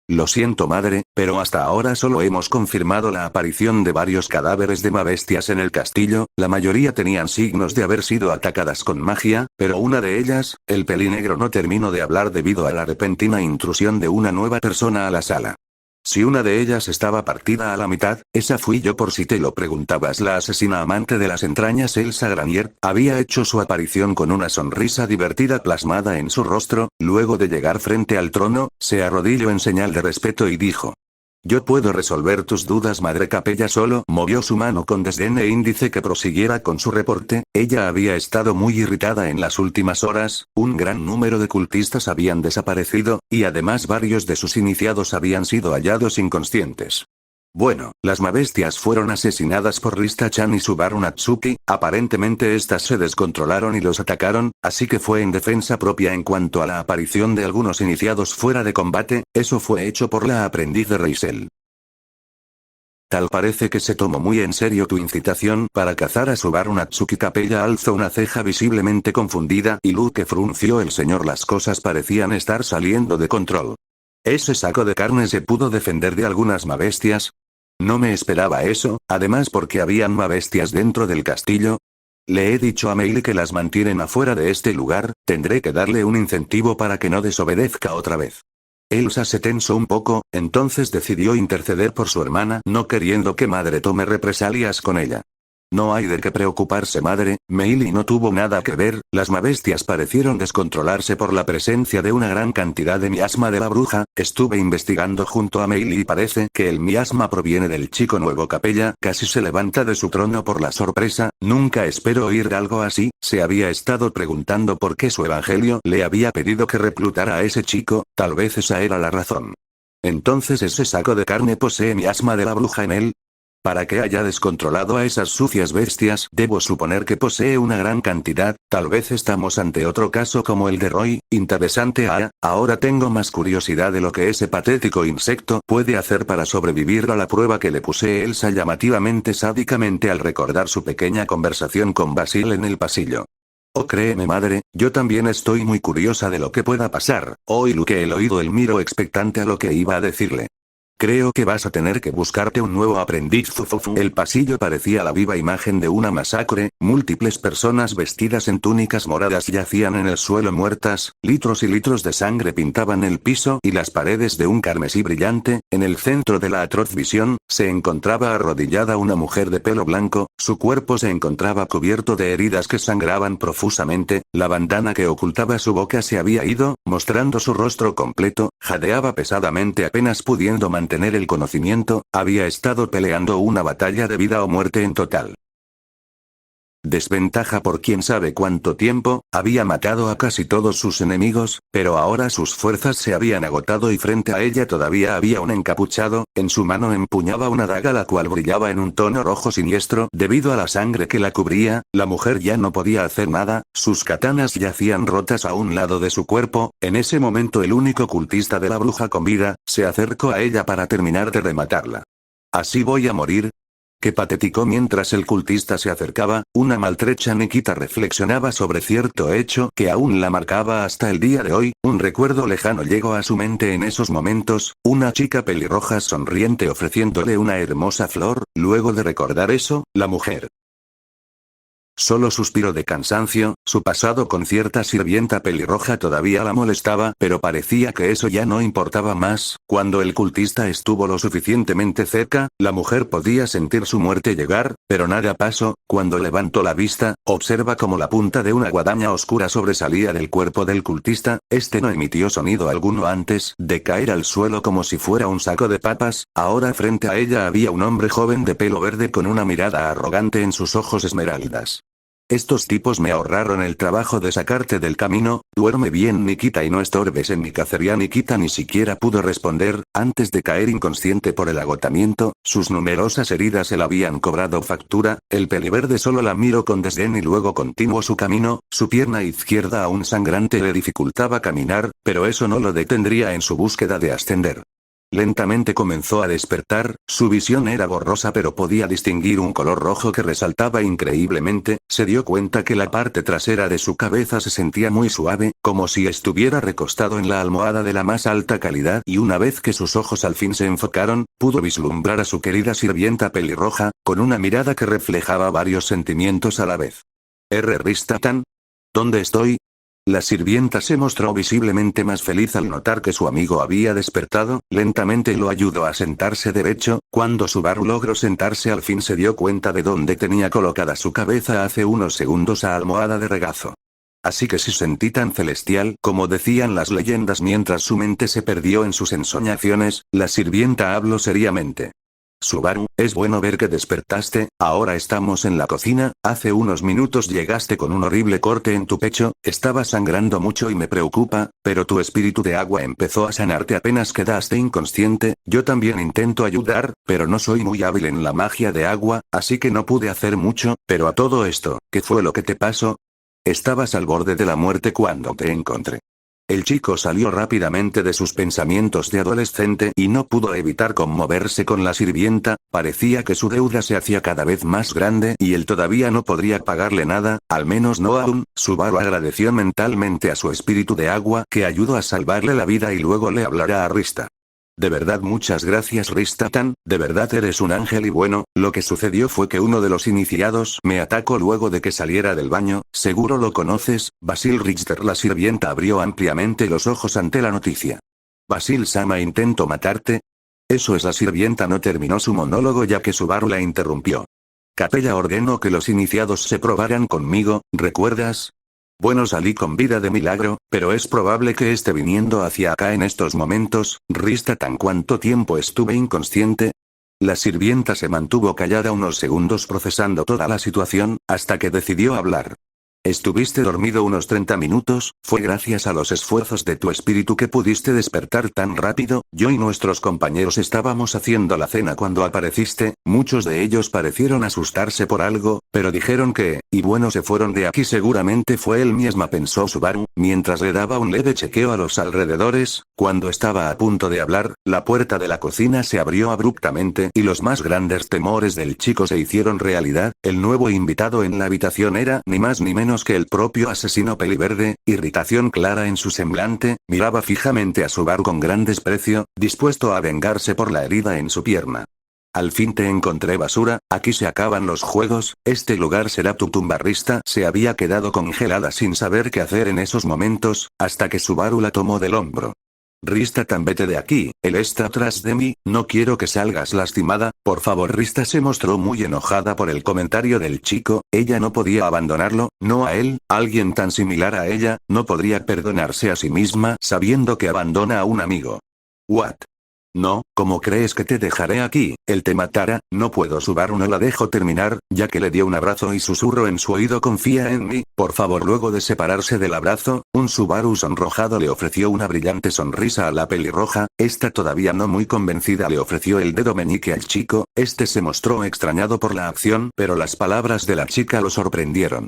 Lo siento madre, pero hasta ahora solo hemos confirmado la aparición de varios cadáveres de mabestias en el castillo. La mayoría tenían signos de haber sido atacadas con magia, pero una de ellas, el pelinegro no terminó de hablar debido a la repentina intrusión de una nueva persona a la sala. Si una de ellas estaba partida a la mitad, esa fui yo por si te lo preguntabas. La asesina amante de las entrañas Elsa Granier, había hecho su aparición con una sonrisa divertida plasmada en su rostro. Luego de llegar frente al trono, se arrodilló en señal de respeto y dijo: yo puedo resolver tus dudas madre. Capella solo movió su mano con desdén e índice que prosiguiera con su reporte. Ella había estado muy irritada en las últimas horas, un gran número de cultistas habían desaparecido, y además varios de sus iniciados habían sido hallados inconscientes. Bueno, las mabestias fueron asesinadas por Rista-chan y Subaru Natsuki. Aparentemente estas se descontrolaron y los atacaron, así que fue en defensa propia. En cuanto a la aparición de algunos iniciados fuera de combate, eso fue hecho por la aprendiz de Reisel. Tal parece que se tomó muy en serio tu incitación para cazar a Subaru Natsuki. Capella alzó una ceja visiblemente confundida y Luke frunció el ceño. Las cosas parecían estar saliendo de control. ¿Ese saco de carne se pudo defender de algunas mabestias? No me esperaba eso, además porque habían mabestias dentro del castillo. Le he dicho a Meili que las mantienen afuera de este lugar, tendré que darle un incentivo para que no desobedezca otra vez. Elsa se tensó un poco, entonces decidió interceder por su hermana, no queriendo que madre tome represalias con ella. No hay de qué preocuparse madre, Meili no tuvo nada que ver. Las mabestias parecieron descontrolarse por la presencia de una gran cantidad de miasma de la bruja. Estuve investigando junto a Meili y parece que el miasma proviene del chico nuevo. Capella casi se levanta de su trono por la sorpresa. Nunca espero oír algo así. Se había estado preguntando por qué su evangelio le había pedido que reclutara a ese chico, tal vez esa era la razón. Entonces ese saco de carne posee miasma de la bruja en él. Para que haya descontrolado a esas sucias bestias, debo suponer que posee una gran cantidad. Tal vez estamos ante otro caso como el de Roy. Interesante. Ahora tengo más curiosidad de lo que ese patético insecto puede hacer para sobrevivir a la prueba que le puse Elsa llamativamente sádicamente al recordar su pequeña conversación con Basil en el pasillo. Oh, créeme madre, yo también estoy muy curiosa de lo que pueda pasar. Y Luke el oído el miró expectante a lo que iba a decirle. Creo que vas a tener que buscarte un nuevo aprendiz. El pasillo parecía la viva imagen de una masacre, múltiples personas vestidas en túnicas moradas yacían en el suelo muertas, litros y litros de sangre pintaban el piso y las paredes de un carmesí brillante. En el centro de la atroz visión, se encontraba arrodillada una mujer de pelo blanco, su cuerpo se encontraba cubierto de heridas que sangraban profusamente, la bandana que ocultaba su boca se había ido, mostrando su rostro completo, jadeaba pesadamente apenas pudiendo mantener el conocimiento, había estado peleando una batalla de vida o muerte en total desventaja por quién sabe cuánto tiempo, había matado a casi todos sus enemigos, pero ahora sus fuerzas se habían agotado y frente a ella todavía había un encapuchado, en su mano empuñaba una daga la cual brillaba en un tono rojo siniestro debido a la sangre que la cubría, la mujer ya no podía hacer nada, sus katanas yacían rotas a un lado de su cuerpo, en ese momento el único cultista de la bruja con vida, se acercó a ella para terminar de rematarla. ¿Así voy a morir? Qué patético. Mientras el cultista se acercaba, una maltrecha Nikita reflexionaba sobre cierto hecho que aún la marcaba hasta el día de hoy, un recuerdo lejano llegó a su mente en esos momentos, una chica pelirroja sonriente ofreciéndole una hermosa flor, luego de recordar eso, la mujer solo suspiró de cansancio, su pasado con cierta sirvienta pelirroja todavía la molestaba, pero parecía que eso ya no importaba más, cuando el cultista estuvo lo suficientemente cerca, la mujer podía sentir su muerte llegar, pero nada pasó, cuando levantó la vista, observa como la punta de una guadaña oscura sobresalía del cuerpo del cultista, este no emitió sonido alguno antes de caer al suelo como si fuera un saco de papas, ahora frente a ella había un hombre joven de pelo verde con una mirada arrogante en sus ojos esmeraldas. Estos tipos me ahorraron el trabajo de sacarte del camino, duerme bien Nikita y no estorbes en mi cacería. Nikita ni siquiera pudo responder, antes de caer inconsciente por el agotamiento, sus numerosas heridas se le habían cobrado factura, el peliverde solo la miró con desdén y luego continuó su camino, su pierna izquierda aún sangrante le dificultaba caminar, pero eso no lo detendría en su búsqueda de ascender. Lentamente comenzó a despertar, su visión era borrosa pero podía distinguir un color rojo que resaltaba increíblemente, se dio cuenta que la parte trasera de su cabeza se sentía muy suave, como si estuviera recostado en la almohada de la más alta calidad y una vez que sus ojos al fin se enfocaron, pudo vislumbrar a su querida sirvienta pelirroja, con una mirada que reflejaba varios sentimientos a la vez. Ristatan. ¿Dónde estoy? La sirvienta se mostró visiblemente más feliz al notar que su amigo había despertado, lentamente lo ayudó a sentarse derecho, cuando Subaru logró sentarse al fin se dio cuenta de dónde tenía colocada su cabeza hace unos segundos a almohada de regazo. Así que si sentí tan celestial como decían las leyendas mientras su mente se perdió en sus ensoñaciones, la sirvienta habló seriamente. Subaru, es bueno ver que despertaste, ahora estamos en la cocina, hace unos minutos llegaste con un horrible corte en tu pecho, estaba sangrando mucho y me preocupa, pero tu espíritu de agua empezó a sanarte apenas quedaste inconsciente, yo también intento ayudar, pero no soy muy hábil en la magia de agua, así que no pude hacer mucho, pero a todo esto, ¿qué fue lo que te pasó? Estabas al borde de la muerte cuando te encontré. El chico salió rápidamente de sus pensamientos de adolescente y no pudo evitar conmoverse con la sirvienta, parecía que su deuda se hacía cada vez más grande y él todavía no podría pagarle nada, al menos no aún. Subaru agradeció mentalmente a su espíritu de agua que ayudó a salvarle la vida y luego le hablará a Rista. De verdad muchas gracias Ristatan, de verdad eres un ángel y bueno, lo que sucedió fue que uno de los iniciados me atacó luego de que saliera del baño, seguro lo conoces, Basil Richter. La sirvienta abrió ampliamente los ojos ante la noticia. Basil Sama intentó matarte. Eso es. La sirvienta no terminó su monólogo ya que Subaru la interrumpió. Capella ordenó que los iniciados se probaran conmigo, ¿recuerdas? Bueno, salí con vida de milagro, pero es probable que esté viniendo hacia acá en estos momentos. Ristatan, ¿cuánto tiempo estuve inconsciente? La sirvienta se mantuvo callada unos segundos procesando toda la situación, hasta que decidió hablar. Estuviste dormido unos 30 minutos, fue gracias a los esfuerzos de tu espíritu que pudiste despertar tan rápido, yo y nuestros compañeros estábamos haciendo la cena cuando apareciste, muchos de ellos parecieron asustarse por algo, pero dijeron que, y bueno se fueron de aquí seguramente fue él misma pensó Subaru, mientras le daba un leve chequeo a los alrededores, cuando estaba a punto de hablar, la puerta de la cocina se abrió abruptamente y los más grandes temores del chico se hicieron realidad, el nuevo invitado en la habitación era ni más ni menos menos que el propio asesino peliverde, irritación clara en su semblante, miraba fijamente a Subaru con gran desprecio, dispuesto a vengarse por la herida en su pierna. Al fin te encontré, basura, aquí se acaban los juegos, este lugar será tu tumba. Rista se había quedado congelada sin saber qué hacer en esos momentos, hasta que Subaru la tomó del hombro. Rista-tan, vete de aquí, él está atrás de mí, no quiero que salgas lastimada, por favor. Rista se mostró muy enojada por el comentario del chico, ella no podía abandonarlo, no a él, alguien tan similar a ella, no podría perdonarse a sí misma sabiendo que abandona a un amigo. ¿What? No, ¿cómo crees que te dejaré aquí? Él te matará, no puedo. Subaru no la dejó terminar, ya que le dio un abrazo y susurró en su oído, confía en mí, por favor. Luego de separarse del abrazo, un Subaru sonrojado le ofreció una brillante sonrisa a la pelirroja, esta todavía no muy convencida le ofreció el dedo meñique al chico, este se mostró extrañado por la acción, pero las palabras de la chica lo sorprendieron.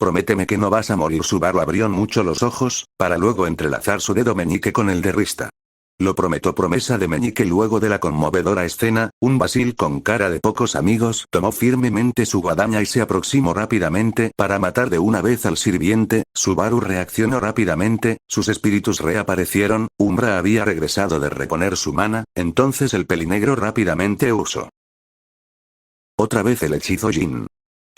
Prométeme que no vas a morir. Subaru abrió mucho los ojos, para luego entrelazar su dedo meñique con el de Rista. Lo prometo. Promesa de meñique. Luego de la conmovedora escena, un Basil con cara de pocos amigos tomó firmemente su guadaña y se aproximó rápidamente para matar de una vez al sirviente. Subaru reaccionó rápidamente, sus espíritus reaparecieron, Umbra había regresado de reponer su mana, entonces el pelinegro rápidamente usó otra vez el hechizo Jin.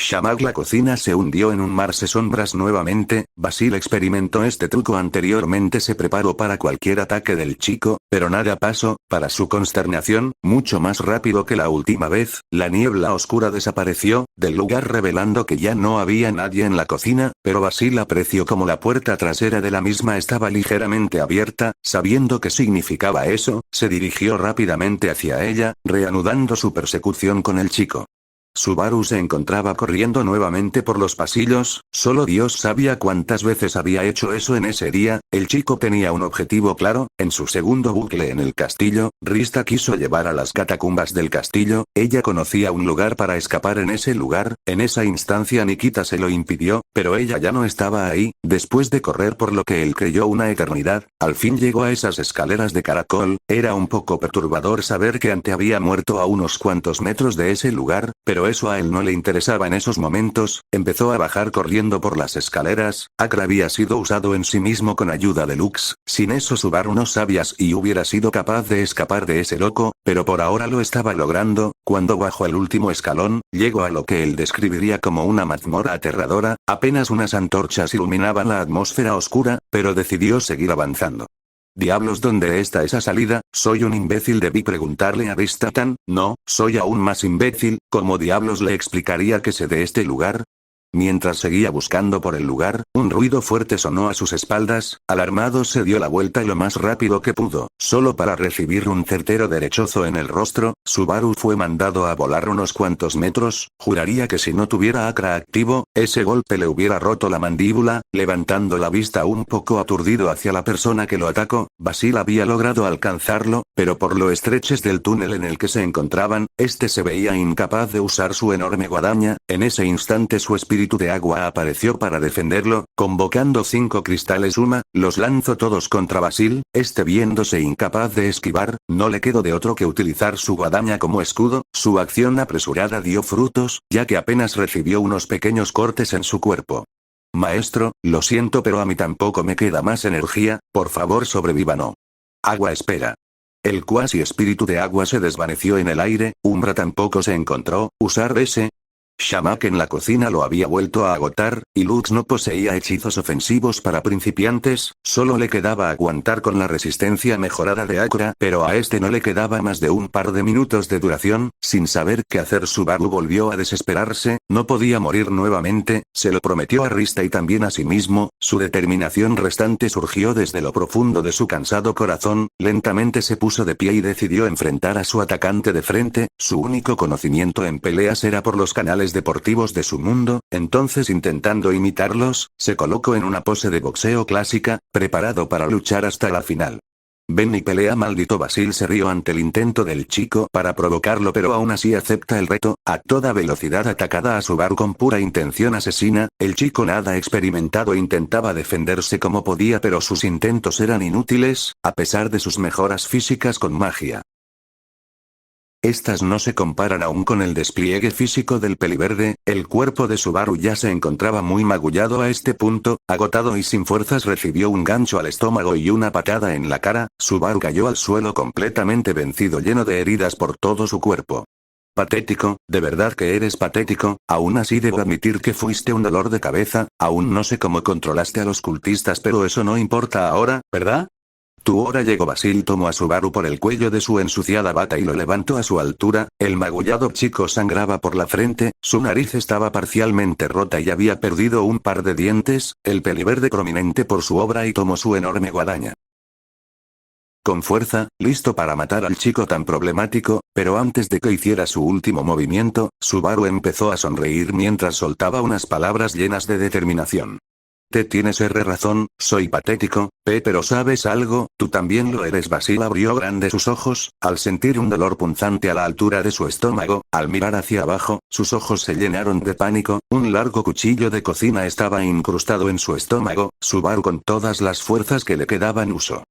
Shamak. La cocina se hundió en un mar de sombras nuevamente, Basil experimentó este truco anteriormente, se preparó para cualquier ataque del chico, pero nada pasó, para su consternación, mucho más rápido que la última vez, la niebla oscura desapareció del lugar revelando que ya no había nadie en la cocina, pero Basil apreció como la puerta trasera de la misma estaba ligeramente abierta, sabiendo qué significaba eso, se dirigió rápidamente hacia ella, reanudando su persecución con el chico. Subaru se encontraba corriendo nuevamente por los pasillos, solo Dios sabía cuántas veces había hecho eso en ese día, el chico tenía un objetivo claro, en su segundo bucle en el castillo, Rista quiso llevar a las catacumbas del castillo, ella conocía un lugar para escapar en ese lugar, en esa instancia Nikita se lo impidió, pero ella ya no estaba ahí, después de correr por lo que él creyó una eternidad, al fin llegó a esas escaleras de caracol, era un poco perturbador saber que Ante había muerto a unos cuantos metros de ese lugar, pero eso a él no le interesaba en esos momentos, empezó a bajar corriendo por las escaleras, Akra había sido usado en sí mismo con ayuda de Lux, sin eso Subaru no sabía si hubiera sido capaz de escapar de ese loco, pero por ahora lo estaba logrando, cuando bajó el último escalón, llegó a lo que él describiría como una mazmorra aterradora, apenas unas antorchas iluminaban la atmósfera oscura, pero decidió seguir avanzando. Diablos, ¿dónde está esa salida? Soy un imbécil, debí preguntarle a Rista-tan, no, soy aún más imbécil, ¿cómo diablos le explicaría que sé de este lugar? Mientras seguía buscando por el lugar, un ruido fuerte sonó a sus espaldas, alarmado se dio la vuelta lo más rápido que pudo, solo para recibir un certero derechazo en el rostro, Subaru fue mandado a volar unos cuantos metros, juraría que si no tuviera Akra activo, ese golpe le hubiera roto la mandíbula, levantando la vista un poco aturdido hacia la persona que lo atacó, Basil había logrado alcanzarlo, pero por lo estreches del túnel en el que se encontraban, este se veía incapaz de usar su enorme guadaña, en ese instante su espíritu de agua apareció para defenderlo, convocando 5 cristales Uma, los lanzó todos contra Basil, este viéndose incapaz de esquivar, no le quedó de otro que utilizar su guadaña como escudo, su acción apresurada dio frutos, ya que apenas recibió unos pequeños cortes en su cuerpo. Maestro, lo siento pero a mí tampoco me queda más energía, por favor sobreviva. No. Agua, espera. El cuasi espíritu de agua se desvaneció en el aire, Umbra tampoco se encontró, usar ese Shamak en la cocina lo había vuelto a agotar, y Lux no poseía hechizos ofensivos para principiantes, solo le quedaba aguantar con la resistencia mejorada de Akra, pero a este no le quedaba más de un par de minutos de duración, sin saber qué hacer Subaru volvió a desesperarse, no podía morir nuevamente, se lo prometió a Rista y también a sí mismo, su determinación restante surgió desde lo profundo de su cansado corazón, lentamente se puso de pie y decidió enfrentar a su atacante de frente, su único conocimiento en peleas era por los canales deportivos de su mundo, entonces intentando imitarlos, se colocó en una pose de boxeo clásica, preparado para luchar hasta la final. Ven y pelea, maldito. Basil se rió ante el intento del chico para provocarlo, pero aún así acepta el reto, a toda velocidad atacada a Subaru con pura intención asesina, el chico nada experimentado intentaba defenderse como podía pero sus intentos eran inútiles, a pesar de sus mejoras físicas con magia. Estas no se comparan aún con el despliegue físico del peliverde. El cuerpo de Subaru ya se encontraba muy magullado a este punto, agotado y sin fuerzas recibió un gancho al estómago y una patada en la cara. Subaru cayó al suelo completamente vencido, lleno de heridas por todo su cuerpo. Patético, de verdad que eres patético. Aún así debo admitir que fuiste un dolor de cabeza. Aún no sé cómo controlaste a los cultistas, pero eso no importa ahora, ¿verdad? Tu hora llegó. Basil tomó a Subaru por el cuello de su ensuciada bata y lo levantó a su altura. El magullado chico sangraba por la frente, su nariz estaba parcialmente rota y había perdido un par de dientes, el peliverde prominente por su obra, y tomó su enorme guadaña con fuerza, listo para matar al chico tan problemático, pero antes de que hiciera su último movimiento, Subaru empezó a sonreír mientras soltaba unas palabras llenas de determinación. Tienes razón, soy patético, pero ¿sabes algo? Tú también lo eres. Basil abrió grande sus ojos, al sentir un dolor punzante a la altura de su estómago. Al mirar hacia abajo, sus ojos se llenaron de pánico. Un largo cuchillo de cocina estaba incrustado en su estómago. Subaru con todas las fuerzas que le quedaban usó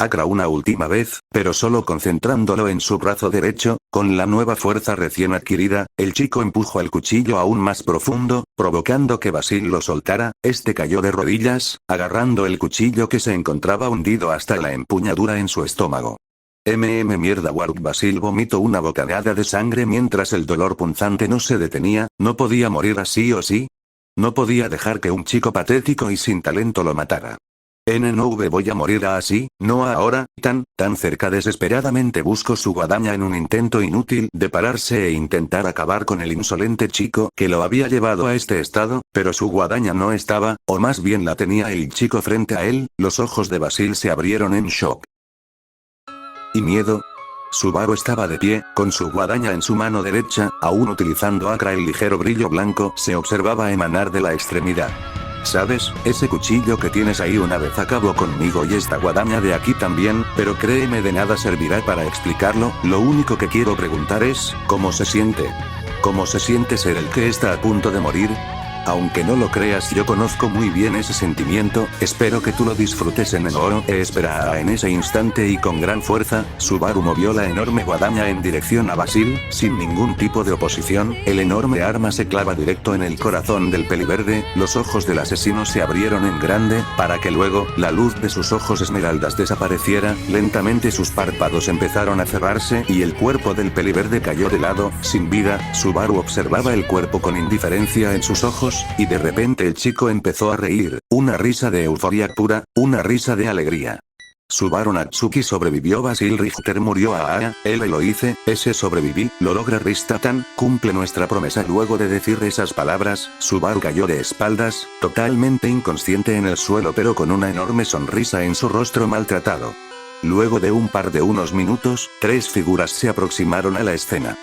Acra una última vez, pero solo concentrándolo en su brazo derecho. Con la nueva fuerza recién adquirida, el chico empujó el cuchillo aún más profundo, provocando que Basil lo soltara. Este cayó de rodillas, agarrando el cuchillo que se encontraba hundido hasta la empuñadura en su estómago. Mierda. Warwick. Basil vomitó una bocanada de sangre mientras el dolor punzante no se detenía. No podía morir así o sí. No podía dejar que un chico patético y sin talento lo matara. No voy a morir así, no ahora, tan cerca. Desesperadamente buscó su guadaña en un intento inútil de pararse e intentar acabar con el insolente chico que lo había llevado a este estado, pero su guadaña no estaba, o más bien la tenía el chico frente a él. Los ojos de Basil se abrieron en shock y miedo. Subaru estaba de pie, con su guadaña en su mano derecha, aún utilizando Acra. El ligero brillo blanco se observaba emanar de la extremidad. ¿Sabes? Ese cuchillo que tienes ahí una vez acabó conmigo y esta guadaña de aquí también, pero créeme, de nada servirá para explicarlo. Lo único que quiero preguntar es, ¿cómo se siente? ¿Cómo se siente ser el que está a punto de morir? Aunque no lo creas, yo conozco muy bien ese sentimiento. Espero que tú lo disfrutes. Espera. En ese instante y con gran fuerza, Subaru movió la enorme guadaña en dirección a Basil, sin ningún tipo de oposición. El enorme arma se clava directo en el corazón del peliverde. Los ojos del asesino se abrieron en grande, para que luego, la luz de sus ojos esmeraldas desapareciera. Lentamente sus párpados empezaron a cerrarse y el cuerpo del peliverde cayó de lado, sin vida. Subaru observaba el cuerpo con indiferencia en sus ojos, y de repente el chico empezó a reír, una risa de euforia pura, una risa de alegría. Subaru Natsuki sobrevivió. Basil Richter murió. Lo hice, ese sobreviví, lo logra. Ristatan, cumple nuestra promesa. Luego de decir esas palabras, Subaru cayó de espaldas, totalmente inconsciente en el suelo, pero con una enorme sonrisa en su rostro maltratado. Luego de unos minutos, 3 figuras se aproximaron a la escena.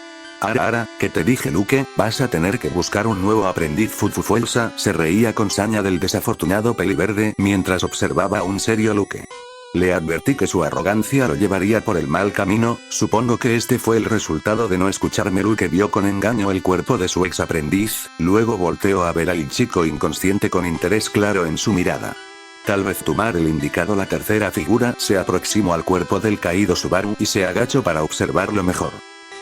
¿Qué te dije, Luke? Vas a tener que buscar un nuevo aprendiz. Fuelsa se reía con saña del desafortunado peliverde mientras observaba a un serio Luke. Le advertí que su arrogancia lo llevaría por el mal camino. Supongo que este fue el resultado de no escucharme. Luke vio con engaño el cuerpo de su ex aprendiz, luego volteó a ver al chico inconsciente con interés claro en su mirada. Tal vez tomar el indicado. La tercera figura se aproximó al cuerpo del caído Subaru y se agachó para observarlo mejor.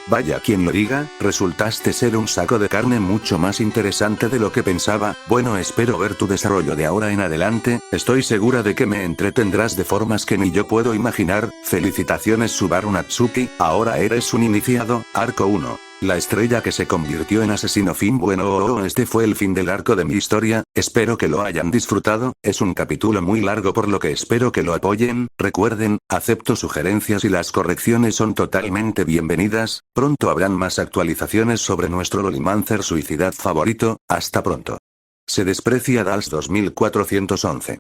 Vaya quien lo diga, resultaste ser un saco de carne mucho más interesante de lo que pensaba. Bueno, espero ver tu desarrollo de ahora en adelante. Estoy segura de que me entretendrás de formas que ni yo puedo imaginar. Felicitaciones, Subaru Natsuki, ahora eres un iniciado. Arco 1. La estrella que se convirtió en asesino. Fin. Bueno, este fue el fin del arco de mi historia, espero que lo hayan disfrutado. Es un capítulo muy largo, por lo que espero que lo apoyen. Recuerden, acepto sugerencias y las correcciones son totalmente bienvenidas. Pronto habrán más actualizaciones sobre nuestro Lolimancer suicidad favorito. Hasta pronto. Se desprecia DALS 2411.